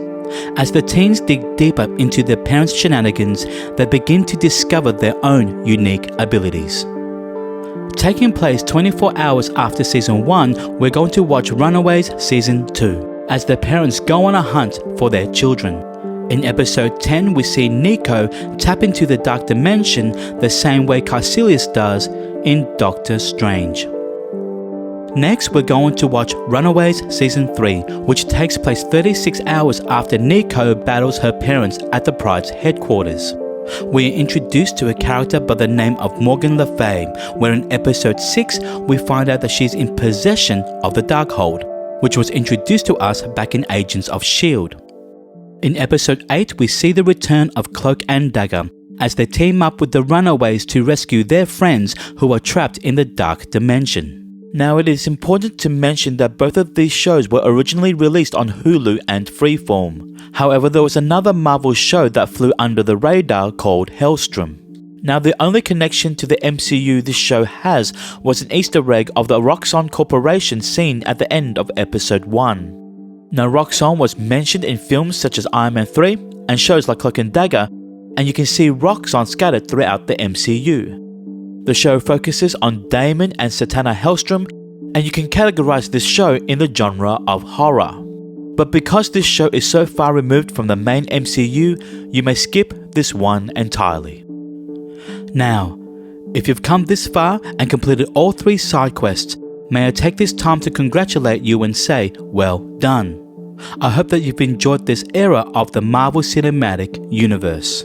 As the teens dig deeper into their parents' shenanigans, they begin to discover their own unique abilities. Taking place 24 hours after Season 1, we're going to watch Runaways Season 2, as their parents go on a hunt for their children. In Episode 10, we see Nico tap into the Dark Dimension the same way Caecilius does in Doctor Strange. Next, we're going to watch Runaways Season 3, which takes place 36 hours after Nico battles her parents at the Pride's headquarters. We are introduced to a character by the name of Morgan Le Fay, where in Episode 6, we find out that she's in possession of the Darkhold, which was introduced to us back in Agents of S.H.I.E.L.D. In Episode 8, we see the return of Cloak and Dagger, as they team up with the Runaways to rescue their friends who are trapped in the Dark Dimension. Now it is important to mention that both of these shows were originally released on Hulu and Freeform. However, there was another Marvel show that flew under the radar called Hellstrom. Now, the only connection to the MCU this show has was an Easter egg of the Roxxon Corporation seen at the end of episode 1. Now, Roxxon was mentioned in films such as Iron Man 3 and shows like Cloak and Dagger, and you can see Roxxon scattered throughout the MCU. The show focuses on Damon and Satana Hellstrom, and you can categorize this show in the genre of horror. But because this show is so far removed from the main MCU, you may skip this one entirely. Now, if you've come this far and completed all 3 side quests, may I take this time to congratulate you and say, well done. I hope that you've enjoyed this era of the Marvel Cinematic Universe.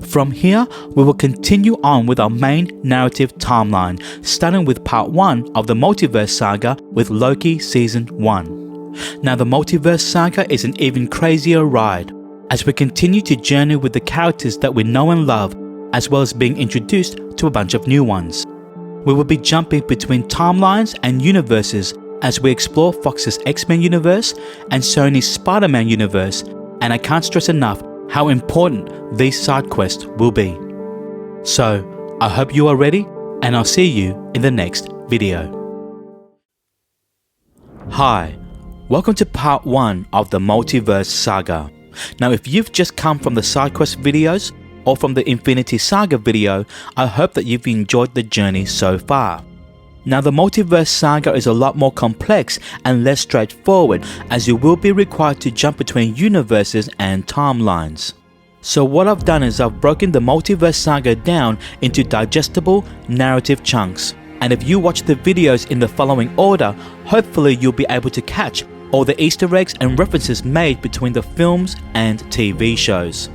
From here, we will continue on with our main narrative timeline, starting with part 1 of the Multiverse Saga with Loki Season 1. Now, the Multiverse Saga is an even crazier ride, as we continue to journey with the characters that we know and love, as well as being introduced to a bunch of new ones. We will be jumping between timelines and universes as we explore Fox's X-Men universe and Sony's Spider-Man universe, and I can't stress enough how important these side quests will be. So, I hope you are ready, and I'll see you in the next video. Hi, welcome to part 1 of the Multiverse Saga. Now, if you've just come from the side quest videos, or from the Infinity Saga video, I hope that you've enjoyed the journey so far. Now, the Multiverse Saga is a lot more complex and less straightforward, as you will be required to jump between universes and timelines. So what I've done is I've broken the Multiverse Saga down into digestible narrative chunks, and if you watch the videos in the following order, hopefully you'll be able to catch all the Easter eggs and references made between the films and TV shows.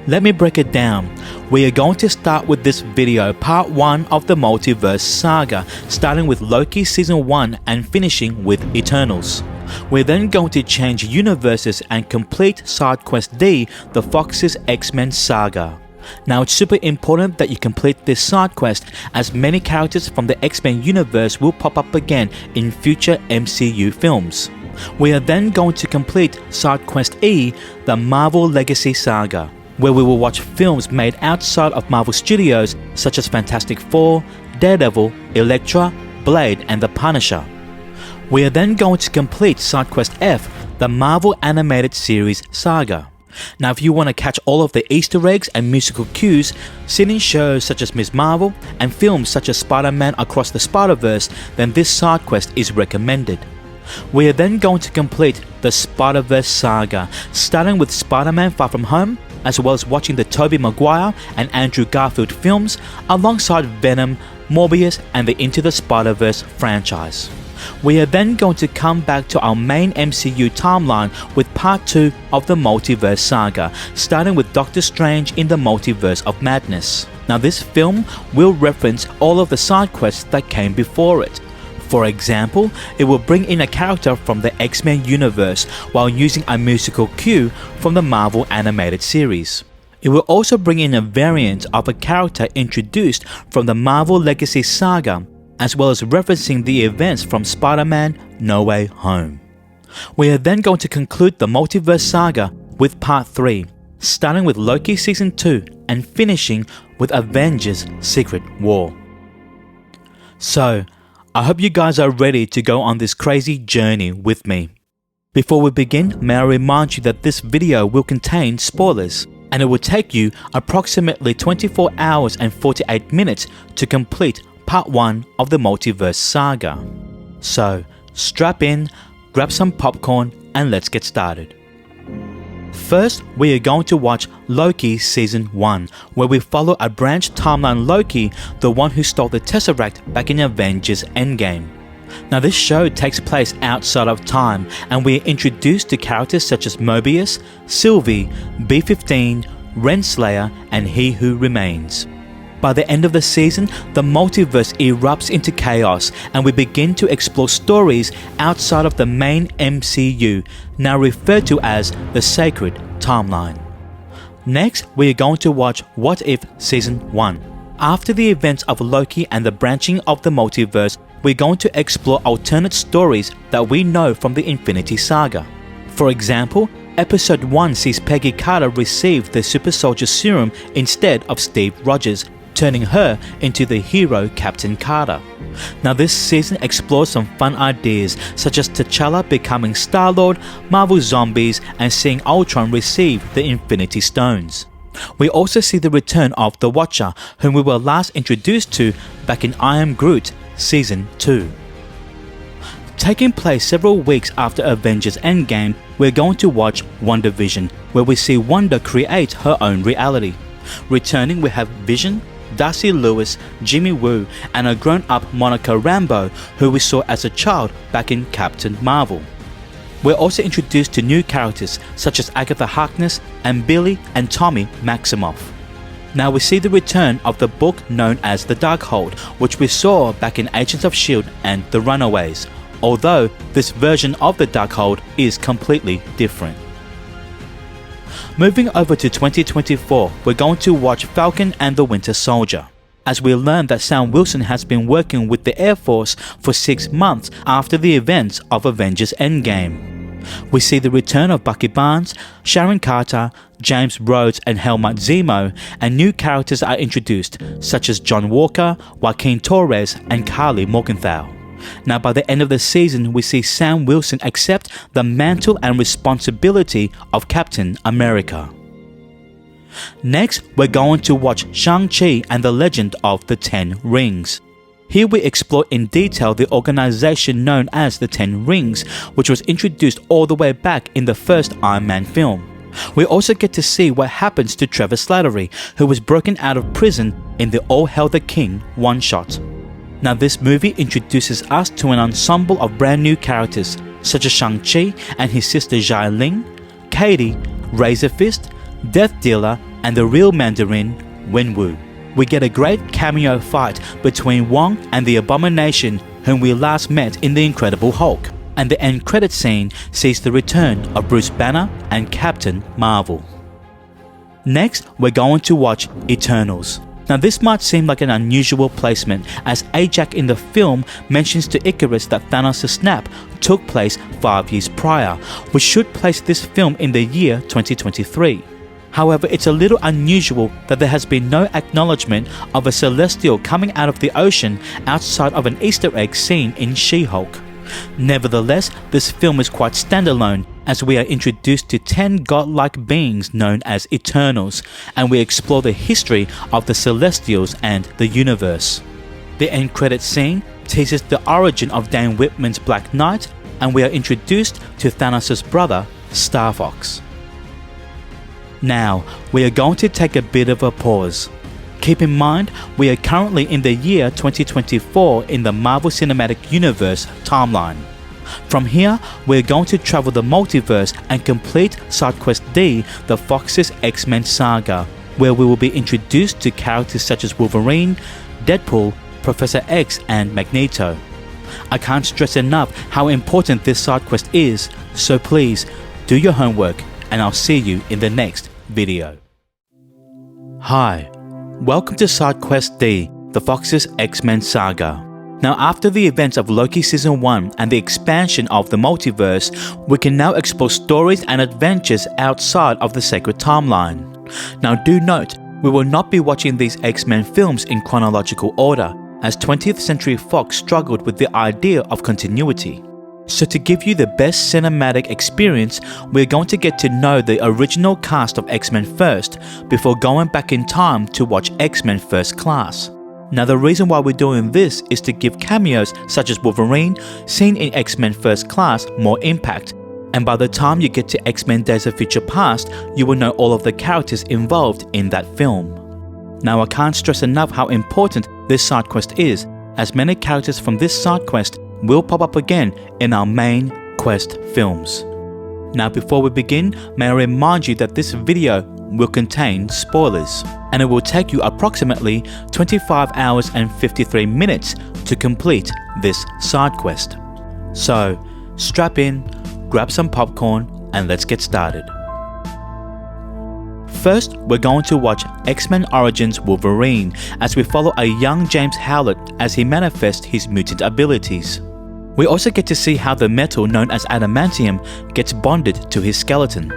Let me break it down. We are going to start with this video, part 1 of the Multiverse Saga, starting with Loki Season 1 and finishing with Eternals. We're then going to change universes and complete Side Quest D, the Fox's X-Men Saga. Now, it's super important that you complete this side quest, as many characters from the X-Men universe will pop up again in future MCU films. We are then going to complete Side Quest E, the Marvel Legacy Saga, where we will watch films made outside of Marvel Studios such as Fantastic Four, Daredevil, Elektra, Blade and The Punisher. We are then going to complete Side Quest F, the Marvel Animated Series Saga. Now, if you want to catch all of the Easter eggs and musical cues seen in shows such as Ms. Marvel and films such as Spider-Man Across the Spider-Verse, then this side quest is recommended. We are then going to complete the Spider-Verse Saga, starting with Spider-Man Far From Home, as well as watching the Tobey Maguire and Andrew Garfield films alongside Venom, Morbius and the Into the Spider-Verse franchise. We are then going to come back to our main MCU timeline with part 2 of the Multiverse Saga, starting with Doctor Strange in the Multiverse of Madness. Now, this film will reference all of the side quests that came before it. For example, it will bring in a character from the X-Men universe while using a musical cue from the Marvel Animated Series. It will also bring in a variant of a character introduced from the Marvel Legacy Saga, as well as referencing the events from Spider-Man No Way Home. We are then going to conclude the Multiverse Saga with part 3, starting with Loki Season 2 and finishing with Avengers Secret War. So, I hope you guys are ready to go on this crazy journey with me. Before we begin, may I remind you that this video will contain spoilers, and it will take you approximately 24 hours and 48 minutes to complete part 1 of the Multiverse Saga. So, strap in, grab some popcorn, and let's get started. First, we are going to watch Loki Season 1, where we follow a branch timeline Loki, the one who stole the Tesseract back in Avengers Endgame. Now, this show takes place outside of time, and we are introduced to characters such as Mobius, Sylvie, B-15, Renslayer, and He Who Remains. By the end of the season, the multiverse erupts into chaos and we begin to explore stories outside of the main MCU, now referred to as the Sacred Timeline. Next, we are going to watch What If Season 1. After the events of Loki and the branching of the multiverse, we're going to explore alternate stories that we know from the Infinity Saga. For example, Episode 1 sees Peggy Carter receive the super soldier serum instead of Steve Rogers, turning her into the hero Captain Carter. Now this season explores some fun ideas such as T'Challa becoming Star-Lord, Marvel zombies, and seeing Ultron receive the Infinity Stones. We also see the return of the Watcher, whom we were last introduced to back in I Am Groot Season 2. Taking place several weeks after Avengers Endgame, we're going to watch WandaVision, where we see Wanda create her own reality. Returning, we have Vision, Darcy Lewis, Jimmy Woo, and a grown-up Monica Rambeau, who we saw as a child back in Captain Marvel. We're also introduced to new characters such as Agatha Harkness and Billy and Tommy Maximoff. Now we see the return of the book known as The Darkhold, which we saw back in Agents of S.H.I.E.L.D. and The Runaways, although this version of The Darkhold is completely different. Moving over to 2024, we're going to watch Falcon and the Winter Soldier, as we learn that Sam Wilson has been working with the Air Force for 6 months after the events of Avengers Endgame. We see the return of Bucky Barnes, Sharon Carter, James Rhodes and Helmut Zemo, and new characters are introduced such as John Walker, Joaquin Torres and Carly Morgenthau. Now by the end of the season, we see Sam Wilson accept the mantle and responsibility of Captain America. Next, we're going to watch Shang-Chi and the Legend of the Ten Rings. Here we explore in detail the organization known as the Ten Rings, which was introduced all the way back in the first Iron Man film. We also get to see what happens to Trevor Slattery, who was broken out of prison in the All Hail the King one-shot. Now this movie introduces us to an ensemble of brand new characters such as Shang-Chi and his sister Xialing, Katie, Razor Fist, Death Dealer and the real Mandarin, Wenwu. We get a great cameo fight between Wong and the Abomination, whom we last met in The Incredible Hulk, and the end credit scene sees the return of Bruce Banner and Captain Marvel. Next, we're going to watch Eternals. Now this might seem like an unusual placement, as Ajak in the film mentions to Icarus that Thanos' snap took place 5 years prior, which should place this film in the year 2023. However, it's a little unusual that there has been no acknowledgement of a Celestial coming out of the ocean outside of an Easter egg seen in She-Hulk. Nevertheless, this film is quite standalone, as we are introduced to 10 godlike beings known as Eternals, and we explore the history of the Celestials and the universe. The end credit scene teases the origin of Dan Whitman's Black Knight, and we are introduced to Thanos' brother, Star Fox. Now, we are going to take a bit of a pause. Keep in mind, we are currently in the year 2024 in the Marvel Cinematic Universe timeline. From here, we're going to travel the multiverse and complete Side Quest D, the Fox's X-Men Saga, where we will be introduced to characters such as Wolverine, Deadpool, Professor X and Magneto. I can't stress enough how important this side quest is, so please do your homework and I'll see you in the next video. Hi, welcome to Side Quest D, the Fox's X-Men Saga. Now after the events of Loki Season 1 and the expansion of the multiverse, we can now explore stories and adventures outside of the sacred timeline. Now do note, we will not be watching these X-Men films in chronological order, as 20th Century Fox struggled with the idea of continuity. So to give you the best cinematic experience, we're going to get to know the original cast of X-Men first, before going back in time to watch X-Men First Class. Now the reason why we're doing this is to give cameos such as Wolverine, seen in X-Men First Class, more impact, and by the time you get to X-Men Days of Future Past, you will know all of the characters involved in that film. Now I can't stress enough how important this side quest is, as many characters from this side quest will pop up again in our main quest films. Now before we begin, may I remind you that this video will contain spoilers, and it will take you approximately 25 hours and 53 minutes to complete this side quest. So strap in, grab some popcorn and let's get started. First, we're going to watch X-Men Origins Wolverine as we follow a young James Howlett as he manifests his mutant abilities. We also get to see how the metal known as adamantium gets bonded to his skeleton.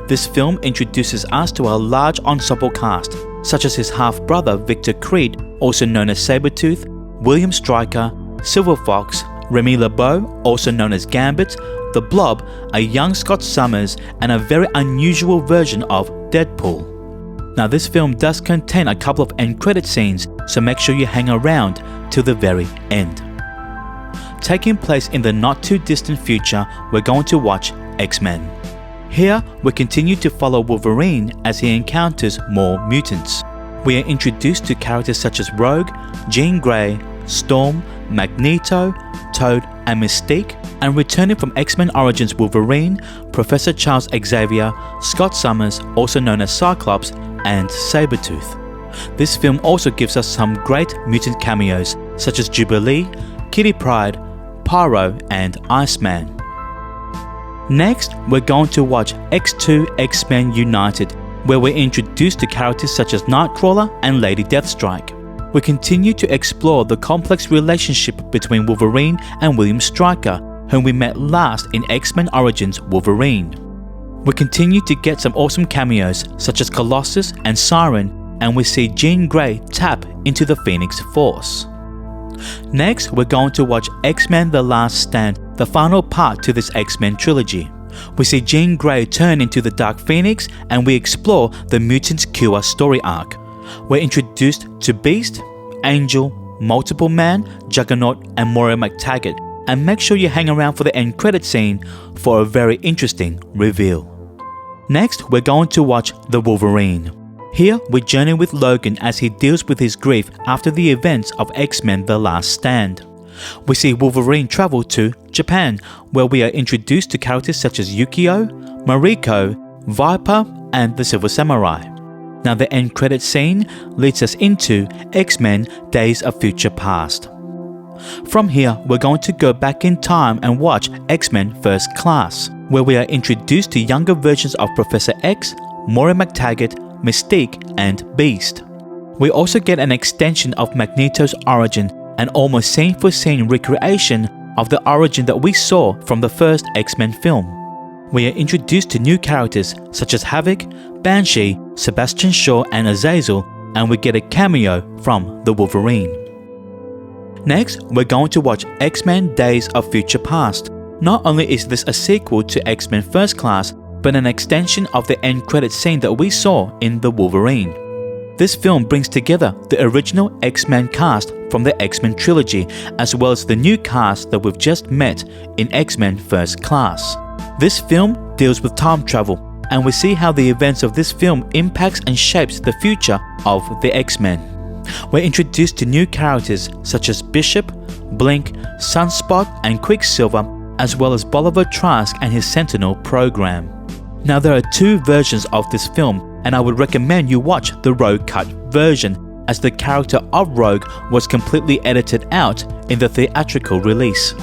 This film introduces us to a large ensemble cast, such as his half-brother Victor Creed, also known as Sabretooth, William Stryker, Silver Fox, Remy LeBeau, also known as Gambit, the Blob, a young Scott Summers, and a very unusual version of Deadpool. Now this film does contain a couple of end credit scenes, so make sure you hang around till the very end. Taking place in the not too distant future, we're going to watch X-Men. Here, we continue to follow Wolverine as he encounters more mutants. We are introduced to characters such as Rogue, Jean Grey, Storm, Magneto, Toad, and Mystique, and returning from X-Men Origins Wolverine, Professor Charles Xavier, Scott Summers, also known as Cyclops, and Sabretooth. This film also gives us some great mutant cameos such as Jubilee, Kitty Pryde, Pyro, and Iceman. Next, we're going to watch X2 X-Men United, where we're introduced to characters such as Nightcrawler and Lady Deathstrike. We continue to explore the complex relationship between Wolverine and William Stryker, whom we met last in X-Men Origins Wolverine. We continue to get some awesome cameos such as Colossus and Siren, and we see Jean Grey tap into the Phoenix Force. Next, we're going to watch X-Men The Last Stand, the final part to this X-Men trilogy. We see Jean Grey turn into the Dark Phoenix, and we explore the Mutants Cure story arc. We're introduced to Beast, Angel, Multiple Man, Juggernaut, and Moira McTaggart, and make sure you hang around for the end credit scene for a very interesting reveal. Next, we're going to watch The Wolverine. Here, we journey with Logan as he deals with his grief after the events of X-Men The Last Stand. We see Wolverine travel to Japan, where we are introduced to characters such as Yukio, Mariko, Viper, and the Silver Samurai. Now the end credit scene leads us into X-Men Days of Future Past. From here, we're going to go back in time and watch X-Men First Class, where we are introduced to younger versions of Professor X, Moira McTaggart, Mystique, and Beast. We also get an extension of Magneto's origin, an almost scene-for-scene recreation of the origin that we saw from the first X-Men film. We are introduced to new characters such as Havoc, Banshee, Sebastian Shaw, and Azazel, and we get a cameo from the Wolverine. Next, we're going to watch X-Men Days of Future Past. Not only is this a sequel to X-Men First Class, but an extension of the end credit scene that we saw in The Wolverine. This film brings together the original X-Men cast from the X-Men trilogy, as well as the new cast that we've just met in X-Men First Class. This film deals with time travel, and we see how the events of this film impacts and shapes the future of the X-Men. We're introduced to new characters such as Bishop, Blink, Sunspot, and Quicksilver, as well as Bolivar Trask and his Sentinel program. Now there are two versions of this film, and I would recommend you watch the Rogue Cut version, as the character of Rogue was completely edited out in the theatrical release.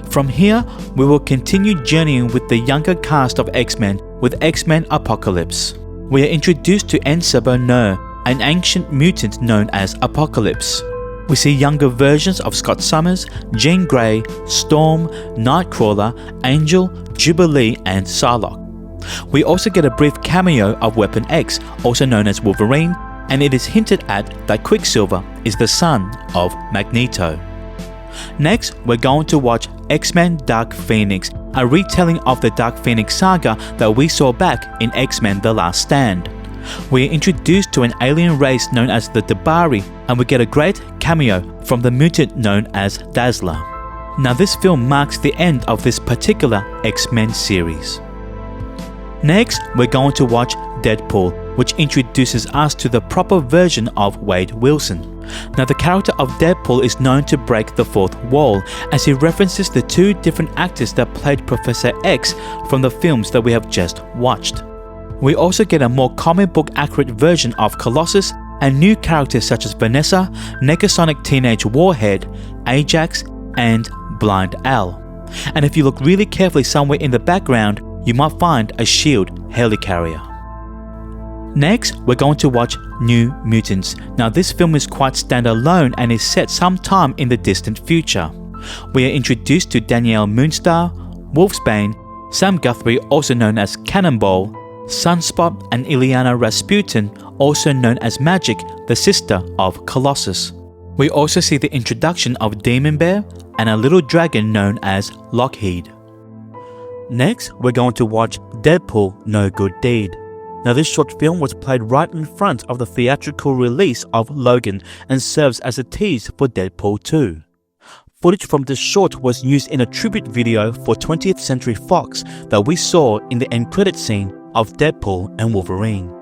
From here, we will continue journeying with the younger cast of X-Men with X-Men Apocalypse. We are introduced to N-Sebo-No, an ancient mutant known as Apocalypse. We see younger versions of Scott Summers, Jean Grey, Storm, Nightcrawler, Angel, Jubilee, and Psylocke. We also get a brief cameo of Weapon X, also known as Wolverine, and it is hinted at that Quicksilver is the son of Magneto. Next, we're going to watch X-Men Dark Phoenix, a retelling of the Dark Phoenix saga that we saw back in X-Men The Last Stand. We are introduced to an alien race known as the Dabari, and we get a great cameo from the mutant known as Dazzler. Now this film marks the end of this particular X-Men series. Next, we're going to watch Deadpool, which introduces us to the proper version of Wade Wilson. Now the character of Deadpool is known to break the fourth wall, as he references the two different actors that played Professor X from the films that we have just watched. We also get a more comic book accurate version of Colossus and new characters such as Vanessa, Negasonic Teenage Warhead, Ajax, and Blind Al. And if you look really carefully somewhere in the background, you might find a S.H.I.E.L.D. helicarrier. Next, we're going to watch New Mutants. Now this film is quite standalone and is set sometime in the distant future. We are introduced to Danielle Moonstar, Wolfsbane, Sam Guthrie, also known as Cannonball, Sunspot and Illyana Rasputin, also known as Magic, the sister of Colossus. We also see the introduction of Demon Bear and a little dragon known as Lockheed. Next, we're going to watch Deadpool No Good Deed. Now, this short film was played right in front of the theatrical release of Logan and serves as a tease for Deadpool 2. Footage from this short was used in a tribute video for 20th Century Fox that we saw in the end credit scene of Deadpool and Wolverine.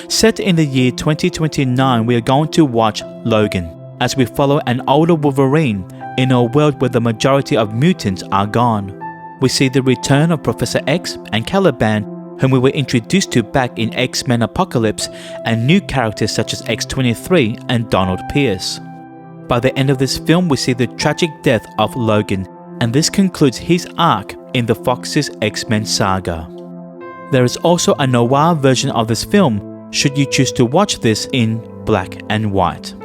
Set in the year 2029, we are going to watch Logan, as we follow an older Wolverine in a world where the majority of mutants are gone. We see the return of Professor X and Caliban, whom we were introduced to back in X-Men Apocalypse, and new characters such as X-23 and Donald Pierce. By the end of this film, we see the tragic death of Logan, and this concludes his arc in the Fox's X-Men saga. There is also a noir version of this film, should you choose to watch this in black and white.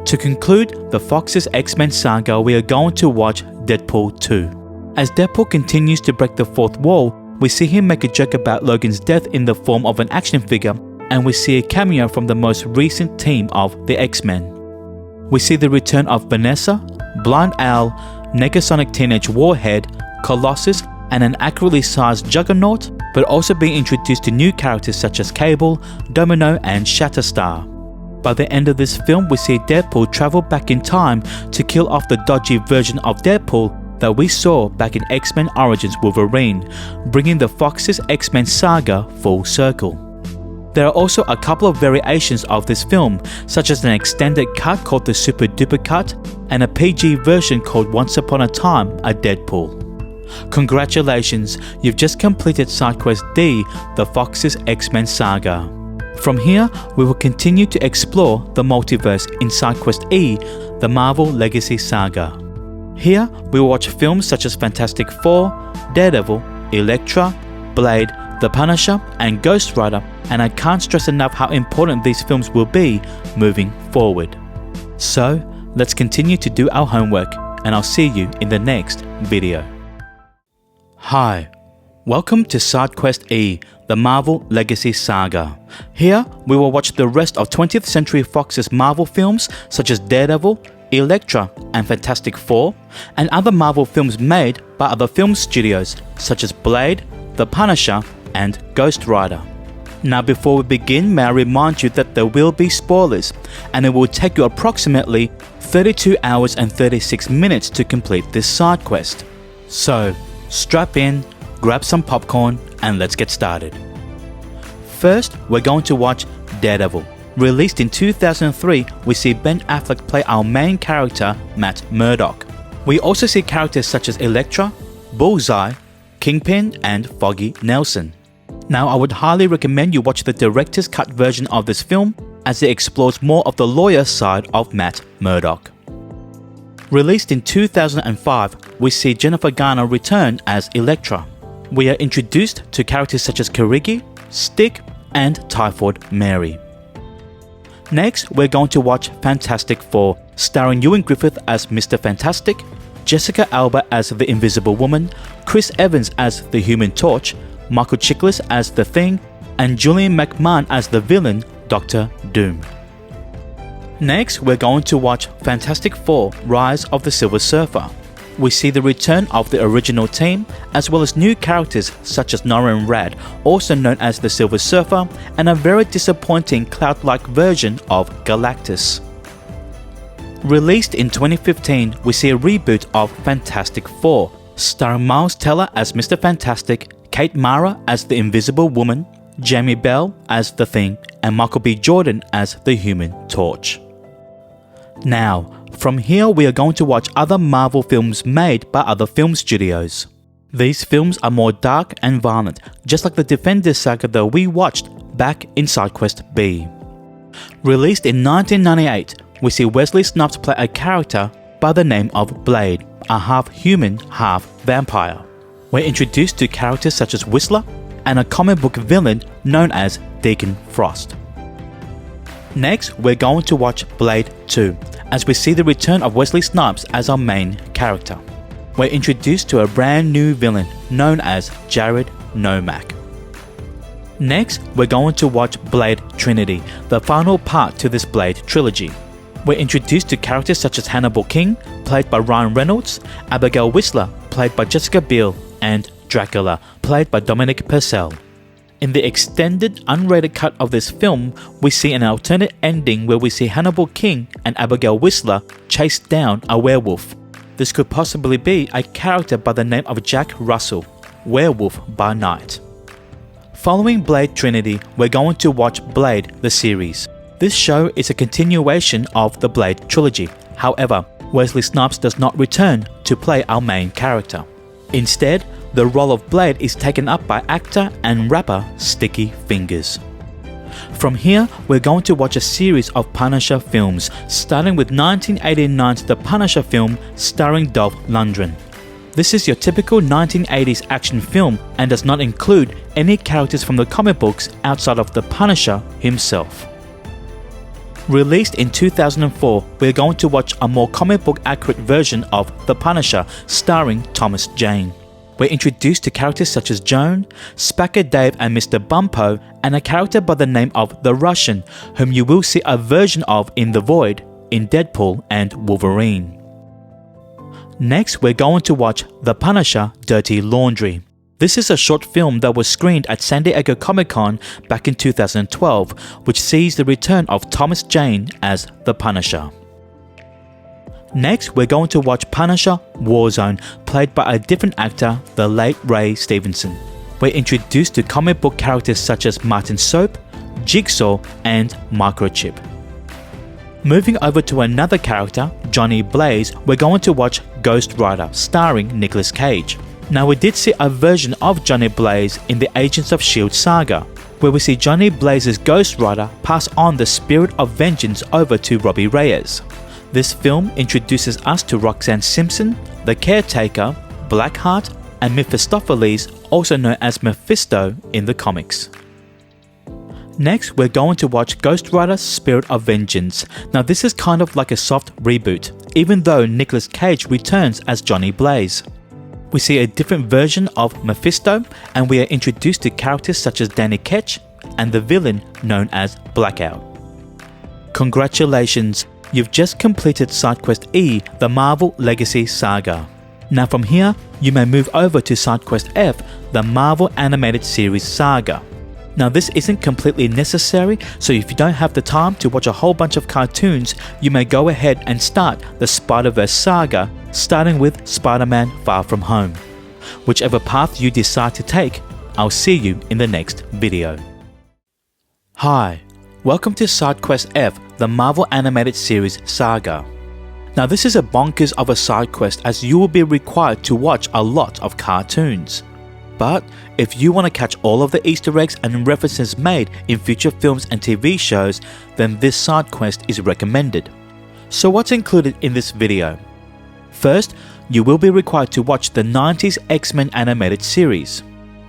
To conclude the Fox's X-Men saga, we are going to watch Deadpool 2. As Deadpool continues to break the fourth wall, we see him make a joke about Logan's death in the form of an action figure, and we see a cameo from the most recent team of the X-Men. We see the return of Vanessa, Blind Owl, Negasonic Teenage Warhead, Colossus, and an accurately sized Juggernaut, but also being introduced to new characters such as Cable, Domino, and Shatterstar. By the end of this film, we see Deadpool travel back in time to kill off the dodgy version of Deadpool that we saw back in X-Men Origins Wolverine, bringing the Fox's X-Men saga full circle. There are also a couple of variations of this film, such as an extended cut called the Super Duper Cut and a PG version called Once Upon a Time, a Deadpool. Congratulations, you've just completed SideQuest D, the Fox's X-Men saga. From here, we will continue to explore the multiverse in SideQuest E, the Marvel Legacy Saga. Here, we will watch films such as Fantastic Four, Daredevil, Elektra, Blade, The Punisher, and Ghost Rider, and I can't stress enough how important these films will be moving forward. So, let's continue to do our homework, and I'll see you in the next video. Hi, welcome to SideQuest E, the Marvel Legacy Saga. Here, we will watch the rest of 20th Century Fox's Marvel films such as Daredevil, Elektra, and Fantastic Four, and other Marvel films made by other film studios such as Blade, The Punisher, and Ghost Rider. Now, before we begin, may I remind you that there will be spoilers, and it will take you approximately 32 hours and 36 minutes to complete this side quest. So, strap in, grab some popcorn, and let's get started. First, we're going to watch Daredevil. Released in 2003, we see Ben Affleck play our main character, Matt Murdock. We also see characters such as Elektra, Bullseye, Kingpin, and Foggy Nelson. Now, I would highly recommend you watch the director's cut version of this film, as it explores more of the lawyer side of Matt Murdock. Released in 2005, we see Jennifer Garner return as Elektra. We are introduced to characters such as Kirigi, Stick, and Typhoid Mary. Next, we're going to watch Fantastic Four, starring Ewan Griffith as Mr. Fantastic, Jessica Alba as the Invisible Woman, Chris Evans as the Human Torch, Michael Chiklis as the Thing, and Julian McMahon as the villain, Dr. Doom. Next, we're going to watch Fantastic Four, Rise of the Silver Surfer. We see the return of the original team, as well as new characters such as Norrin Radd, also known as the Silver Surfer, and a very disappointing Cloud-like version of Galactus. Released in 2015, we see a reboot of Fantastic Four, starring Miles Teller as Mr. Fantastic, Kate Mara as the Invisible Woman, Jamie Bell as the Thing, and Michael B. Jordan as the Human Torch. Now, from here we are going to watch other Marvel films made by other film studios. These films are more dark and violent, just like the Defenders Saga that we watched back in SideQuest B. Released in 1998, we see Wesley Snipes play a character by the name of Blade, a half-human, half-vampire. We're introduced to characters such as Whistler and a comic book villain known as Deacon Frost. Next, we're going to watch Blade 2, as we see the return of Wesley Snipes as our main character. We're introduced to a brand new villain known as Jared Nomak. Next, we're going to watch Blade Trinity, the final part to this Blade trilogy. We're introduced to characters such as Hannibal King, played by Ryan Reynolds, Abigail Whistler, played by Jessica Biel, and Dracula, played by Dominic Purcell. In the extended, unrated cut of this film, we see an alternate ending where we see Hannibal King and Abigail Whistler chase down a werewolf. This could possibly be a character by the name of Jack Russell, Werewolf by Night. Following Blade Trinity, we're going to watch Blade the series. This show is a continuation of the Blade trilogy. However, Wesley Snipes does not return to play our main character. Instead, the role of Blade is taken up by actor and rapper Sticky Fingers. From here, we're going to watch a series of Punisher films, starting with 1989's The Punisher film starring Dolph Lundgren. This is your typical 1980s action film and does not include any characters from the comic books outside of the Punisher himself. Released in 2004, we're going to watch a more comic book accurate version of The Punisher starring Thomas Jane. We're introduced to characters such as Joan, Spacker Dave and Mr. Bumpo, and a character by the name of The Russian, whom you will see a version of in The Void, in Deadpool and Wolverine. Next, we're going to watch The Punisher Dirty Laundry. This is a short film that was screened at San Diego Comic-Con back in 2012, which sees the return of Thomas Jane as The Punisher. Next, we're going to watch Punisher Warzone, played by a different actor, the late Ray Stevenson. We're introduced to comic book characters such as Martin Soap, Jigsaw, and Microchip. Moving over to another character, Johnny Blaze, we're going to watch Ghost Rider, starring Nicolas Cage. Now, we did see a version of Johnny Blaze in the Agents of S.H.I.E.L.D. saga, where we see Johnny Blaze's Ghost Rider pass on the spirit of vengeance over to Robbie Reyes. This film introduces us to Roxanne Simpson, the Caretaker, Blackheart, and Mephistopheles, also known as Mephisto in the comics. Next, we're going to watch Ghost Rider Spirit of Vengeance. Now, this is kind of like a soft reboot, even though Nicolas Cage returns as Johnny Blaze. We see a different version of Mephisto, and we are introduced to characters such as Danny Ketch and the villain known as Blackout. Congratulations! You've just completed SideQuest E, the Marvel Legacy Saga. Now from here, you may move over to SideQuest F, the Marvel Animated Series Saga. Now this isn't completely necessary, so if you don't have the time to watch a whole bunch of cartoons, you may go ahead and start the Spider-Verse Saga, starting with Spider-Man Far From Home. Whichever path you decide to take, I'll see you in the next video. Hi, welcome to SideQuest F, the Marvel Animated Series Saga. Now this is a bonkers of a side quest as you will be required to watch a lot of cartoons. But if you want to catch all of the Easter eggs and references made in future films and TV shows, then this side quest is recommended. So what's included in this video? First, you will be required to watch the 90s X-Men animated series.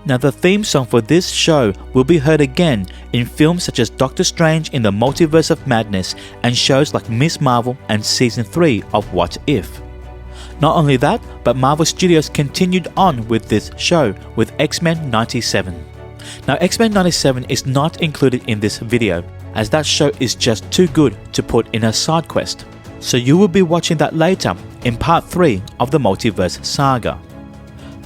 Now the theme song for this show will be heard again in films such as Doctor Strange in the Multiverse of Madness and shows like Ms. Marvel and Season 3 of What If. Not only that, but Marvel Studios continued on with this show with X-Men 97. Now X-Men 97 is not included in this video as that show is just too good to put in a side quest. So you will be watching that later in part 3 of the Multiverse Saga.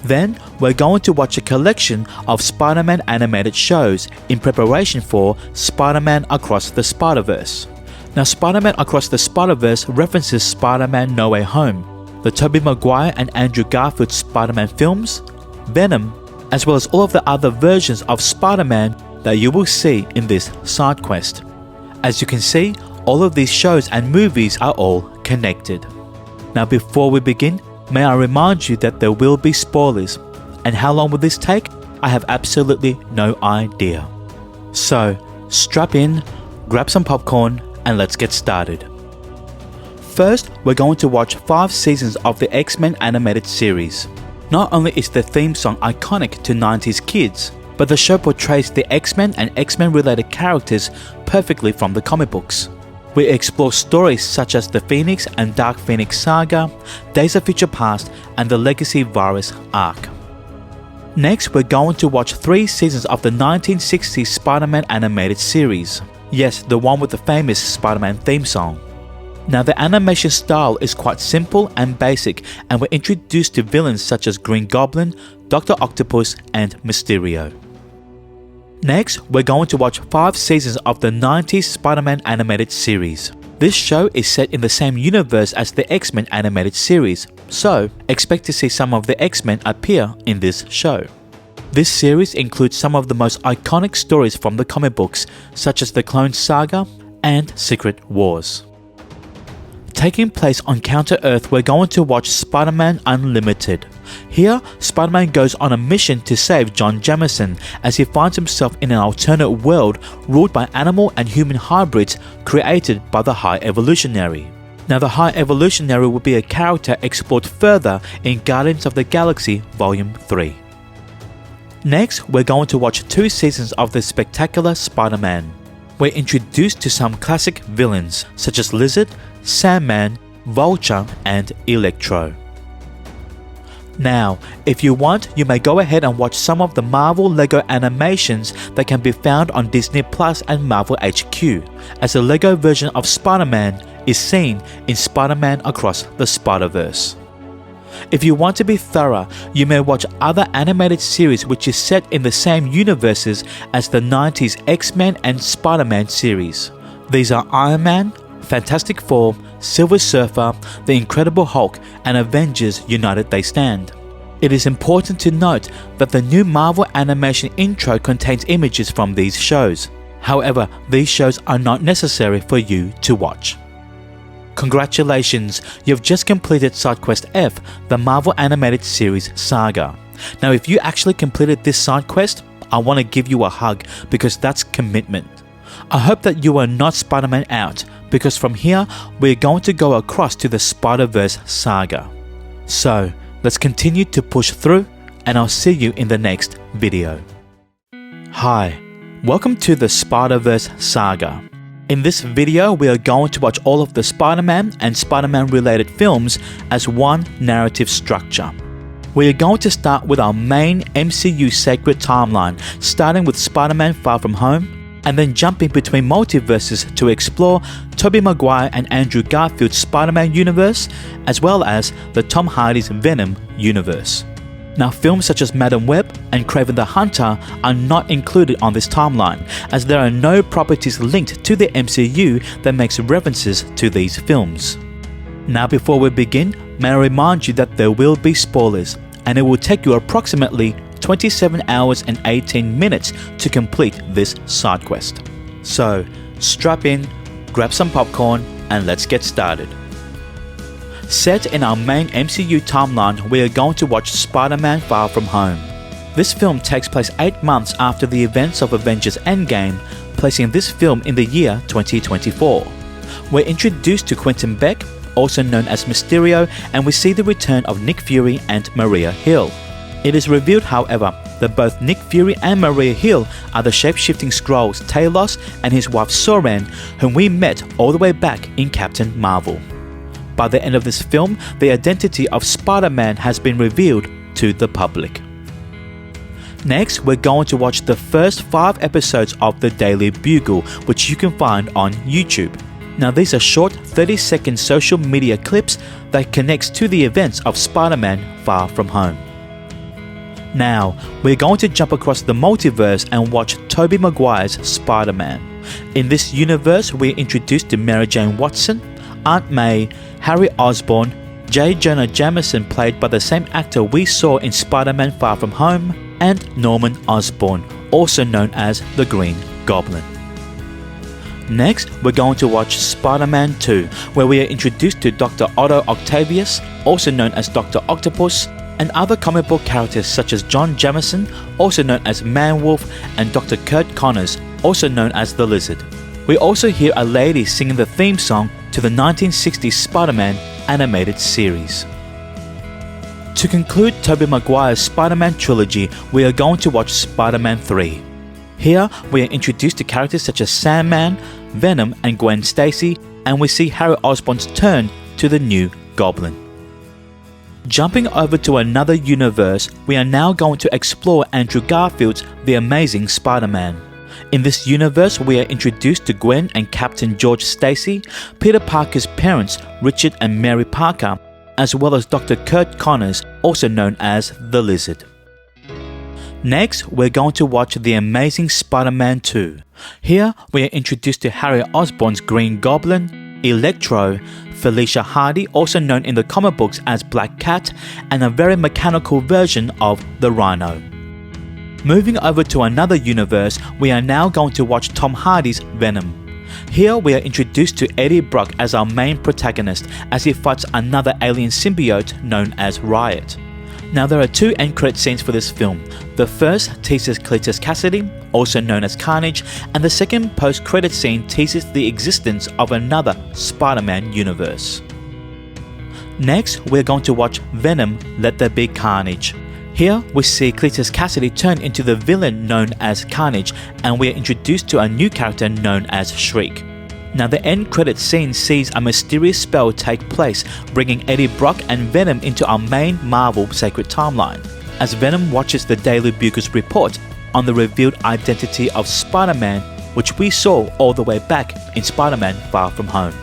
Then, we're going to watch a collection of Spider-Man animated shows in preparation for Spider-Man Across the Spider-Verse. Now, Spider-Man Across the Spider-Verse references Spider-Man No Way Home, the Tobey Maguire and Andrew Garfield Spider-Man films, Venom, as well as all of the other versions of Spider-Man that you will see in this side quest. As you can see, all of these shows and movies are all connected. Now, before we begin, may I remind you that there will be spoilers, and how long will this take? I have absolutely no idea. So, strap in, grab some popcorn, and let's get started. First, we're going to watch 5 seasons of the X-Men animated series. Not only is the theme song iconic to 90s kids, but the show portrays the X-Men and X-Men related characters perfectly from the comic books. We explore stories such as the Phoenix and Dark Phoenix Saga, Days of Future Past, and the Legacy Virus arc. Next, we're going to watch 3 seasons of the 1960s Spider-Man animated series. Yes, the one with the famous Spider-Man theme song. Now, the animation style is quite simple and basic, and we're introduced to villains such as Green Goblin, Dr. Octopus, and Mysterio. Next, we're going to watch 5 seasons of the 90s Spider-Man animated series. This show is set in the same universe as the X-Men animated series, so expect to see some of the X-Men appear in this show. This series includes some of the most iconic stories from the comic books, such as the Clone Saga and Secret Wars. Taking place on Counter-Earth, we're going to watch Spider-Man Unlimited. Here, Spider-Man goes on a mission to save John Jameson as he finds himself in an alternate world ruled by animal and human hybrids created by the High Evolutionary. Now, the High Evolutionary will be a character explored further in Guardians of the Galaxy Volume 3. Next, we're going to watch 2 seasons of the Spectacular Spider-Man. We're introduced to some classic villains such as Lizard, Sandman, Vulture, and Electro. Now, if you want, you may go ahead and watch some of the Marvel Lego animations that can be found on Disney Plus and Marvel HQ, as the Lego version of Spider-Man is seen in Spider-Man Across the Spider-Verse. If you want to be thorough, you may watch other animated series which is set in the same universes as the 90s X-Men and Spider-Man series. These are Iron Man, Fantastic Four, Silver Surfer, The Incredible Hulk, and Avengers United They Stand. It is important to note that the new Marvel animation intro contains images from these shows. However, these shows are not necessary for you to watch. Congratulations, you've just completed Side Quest F, the Marvel Animated Series Saga. Now, if you actually completed this side quest, I want to give you a hug because that's commitment. I hope that you are not Spider-Man out, because from here, we're going to go across to the Spider-Verse Saga. So, let's continue to push through, and I'll see you in the next video. Hi, welcome to the Spider-Verse Saga. In this video, we are going to watch all of the Spider-Man and Spider-Man related films as one narrative structure. We are going to start with our main MCU sacred timeline, starting with Spider-Man Far From Home, and then jumping between multiverses to explore Tobey Maguire and Andrew Garfield's Spider-Man universe, as well as the Tom Hardy's Venom universe. Now, films such as Madam Web and Kraven the Hunter are not included on this timeline, as there are no properties linked to the MCU that makes references to these films. Now, before we begin, may I remind you that there will be spoilers, and it will take you approximately 27 hours and 18 minutes to complete this side quest. So, strap in, grab some popcorn, and let's get started. Set in our main MCU timeline, we are going to watch Spider-Man Far From Home. This film takes place 8 months after the events of Avengers Endgame, placing this film in the year 2024. We're introduced to Quentin Beck, also known as Mysterio, and we see the return of Nick Fury and Maria Hill. It is revealed, however, that both Nick Fury and Maria Hill are the shape-shifting Skrulls Talos and his wife Soran, whom we met all the way back in Captain Marvel. By the end of this film, the identity of Spider-Man has been revealed to the public. Next, we're going to watch the first 5 episodes of The Daily Bugle, which you can find on YouTube. Now, these are short 30-second social media clips that connects to the events of Spider-Man Far From Home. Now, we're going to jump across the multiverse and watch Tobey Maguire's Spider-Man. In this universe, we're introduced to Mary Jane Watson, Aunt May, Harry Osborn, J. Jonah Jameson played by the same actor we saw in Spider-Man Far From Home, and Norman Osborn, also known as the Green Goblin. Next, we're going to watch Spider-Man 2, where we are introduced to Dr. Otto Octavius, also known as Dr. Octopus, and other comic book characters such as John Jameson, also known as Man-Wolf, and Dr. Kurt Connors, also known as the Lizard. We also hear a lady singing the theme song to the 1960s Spider-Man animated series. To conclude Tobey Maguire's Spider-Man trilogy, we are going to watch Spider-Man 3. Here, we are introduced to characters such as Sandman, Venom, and Gwen Stacy, and we see Harry Osborn's turn to the new Goblin. Jumping over to another universe, we are now going to explore Andrew Garfield's The Amazing Spider-Man. In this universe, we are introduced to Gwen and Captain George Stacy, Peter Parker's parents, Richard and Mary Parker, as well as Dr. Kurt Connors, also known as the Lizard. Next, we're going to watch The Amazing Spider-Man 2. Here, we are introduced to Harry Osborn's Green Goblin, Electro, Felicia Hardy, also known in the comic books as Black Cat, and a very mechanical version of the Rhino. Moving over to another universe, we are now going to watch Tom Hardy's Venom. Here we are introduced to Eddie Brock as our main protagonist as he fights another alien symbiote known as Riot. Now there are two end credit scenes for this film. The first teases Cletus Cassidy, also known as Carnage, and the second post-credit scene teases the existence of another Spider-Man universe. Next, we're going to watch Venom: Let There Be Carnage. Here, we see Cletus Cassidy turn into the villain known as Carnage, and we are introduced to a new character known as Shriek. Now the end credit scene sees a mysterious spell take place, bringing Eddie Brock and Venom into our main Marvel sacred timeline, as Venom watches the Daily Bugle's report on the revealed identity of Spider-Man, which we saw all the way back in Spider-Man Far From Home.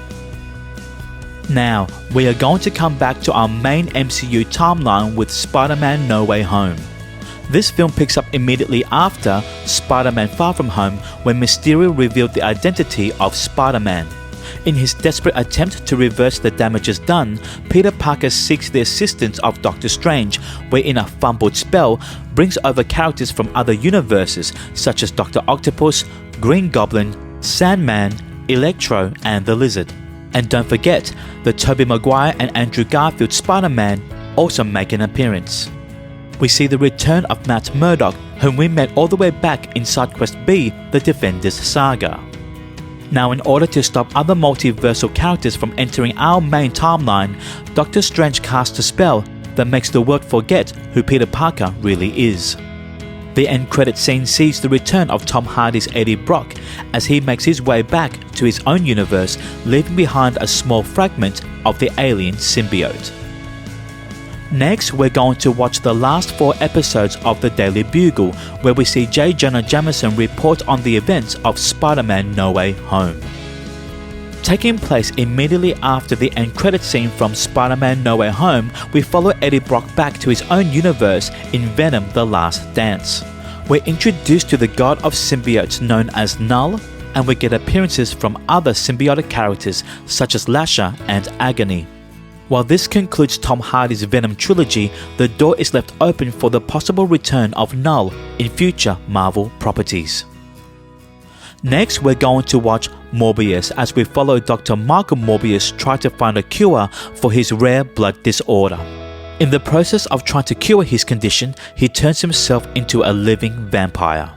Now, we are going to come back to our main MCU timeline with Spider-Man No Way Home. This film picks up immediately after Spider-Man Far From Home, when Mysterio revealed the identity of Spider-Man. In his desperate attempt to reverse the damages done, Peter Parker seeks the assistance of Doctor Strange, wherein a fumbled spell brings over characters from other universes such as Dr. Octopus, Green Goblin, Sandman, Electro, and the Lizard. And don't forget, the Tobey Maguire and Andrew Garfield Spider-Man also make an appearance. We see the return of Matt Murdock, whom we met all the way back in SideQuest B, the Defenders Saga. Now, in order to stop other multiversal characters from entering our main timeline, Doctor Strange casts a spell that makes the world forget who Peter Parker really is. The end credit scene sees the return of Tom Hardy's Eddie Brock as he makes his way back to his own universe, leaving behind a small fragment of the alien symbiote. Next, we're going to watch the last 4 episodes of the Daily Bugle, where we see J. Jonah Jameson report on the events of Spider-Man No Way Home. Taking place immediately after the end credit scene from Spider-Man No Way Home, we follow Eddie Brock back to his own universe in Venom: The Last Dance. We're introduced to the god of symbiotes known as Null, and we get appearances from other symbiotic characters such as Lasher and Agony. While this concludes Tom Hardy's Venom trilogy, the door is left open for the possible return of Null in future Marvel properties. Next, we're going to watch Morbius as we follow Dr. Michael Morbius try to find a cure for his rare blood disorder. In the process of trying to cure his condition, he turns himself into a living vampire.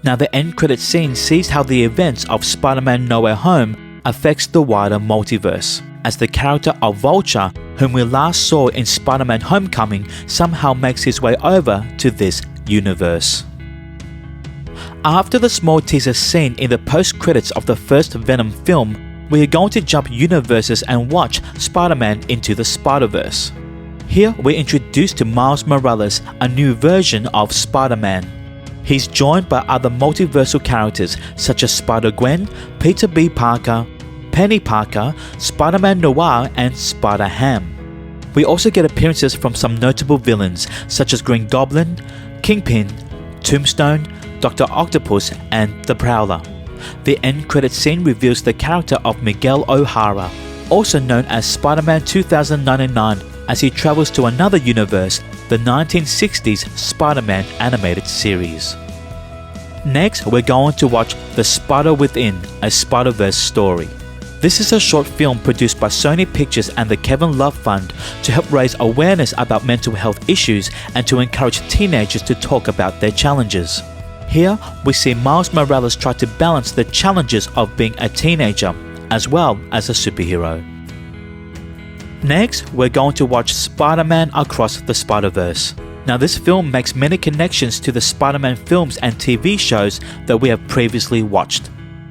Now the end credit scene sees how the events of Spider-Man No Way Home affects the wider multiverse, as the character of Vulture, whom we last saw in Spider-Man Homecoming, somehow makes his way over to this universe. After the small teaser scene in the post-credits of the first Venom film, we are going to jump universes and watch Spider-Man Into the Spider-Verse. Here we're introduced to Miles Morales, a new version of Spider-Man. He's joined by other multiversal characters such as Spider-Gwen, Peter B. Parker, Penny Parker, Spider-Man Noir, and Spider-Ham. We also get appearances from some notable villains such as Green Goblin, Kingpin, Tombstone, Dr. Octopus, and the Prowler. The end credit scene reveals the character of Miguel O'Hara, also known as Spider-Man 2099, as he travels to another universe, the 1960s Spider-Man animated series. Next, we're going to watch The Spider Within, a Spider-Verse story. This is a short film produced by Sony Pictures and the Kevin Love Fund to help raise awareness about mental health issues and to encourage teenagers to talk about their challenges. Here, we see Miles Morales try to balance the challenges of being a teenager, as well as a superhero. Next, we're going to watch Spider-Man Across the Spider-Verse. Now this film makes many connections to the Spider-Man films and TV shows that we have previously watched.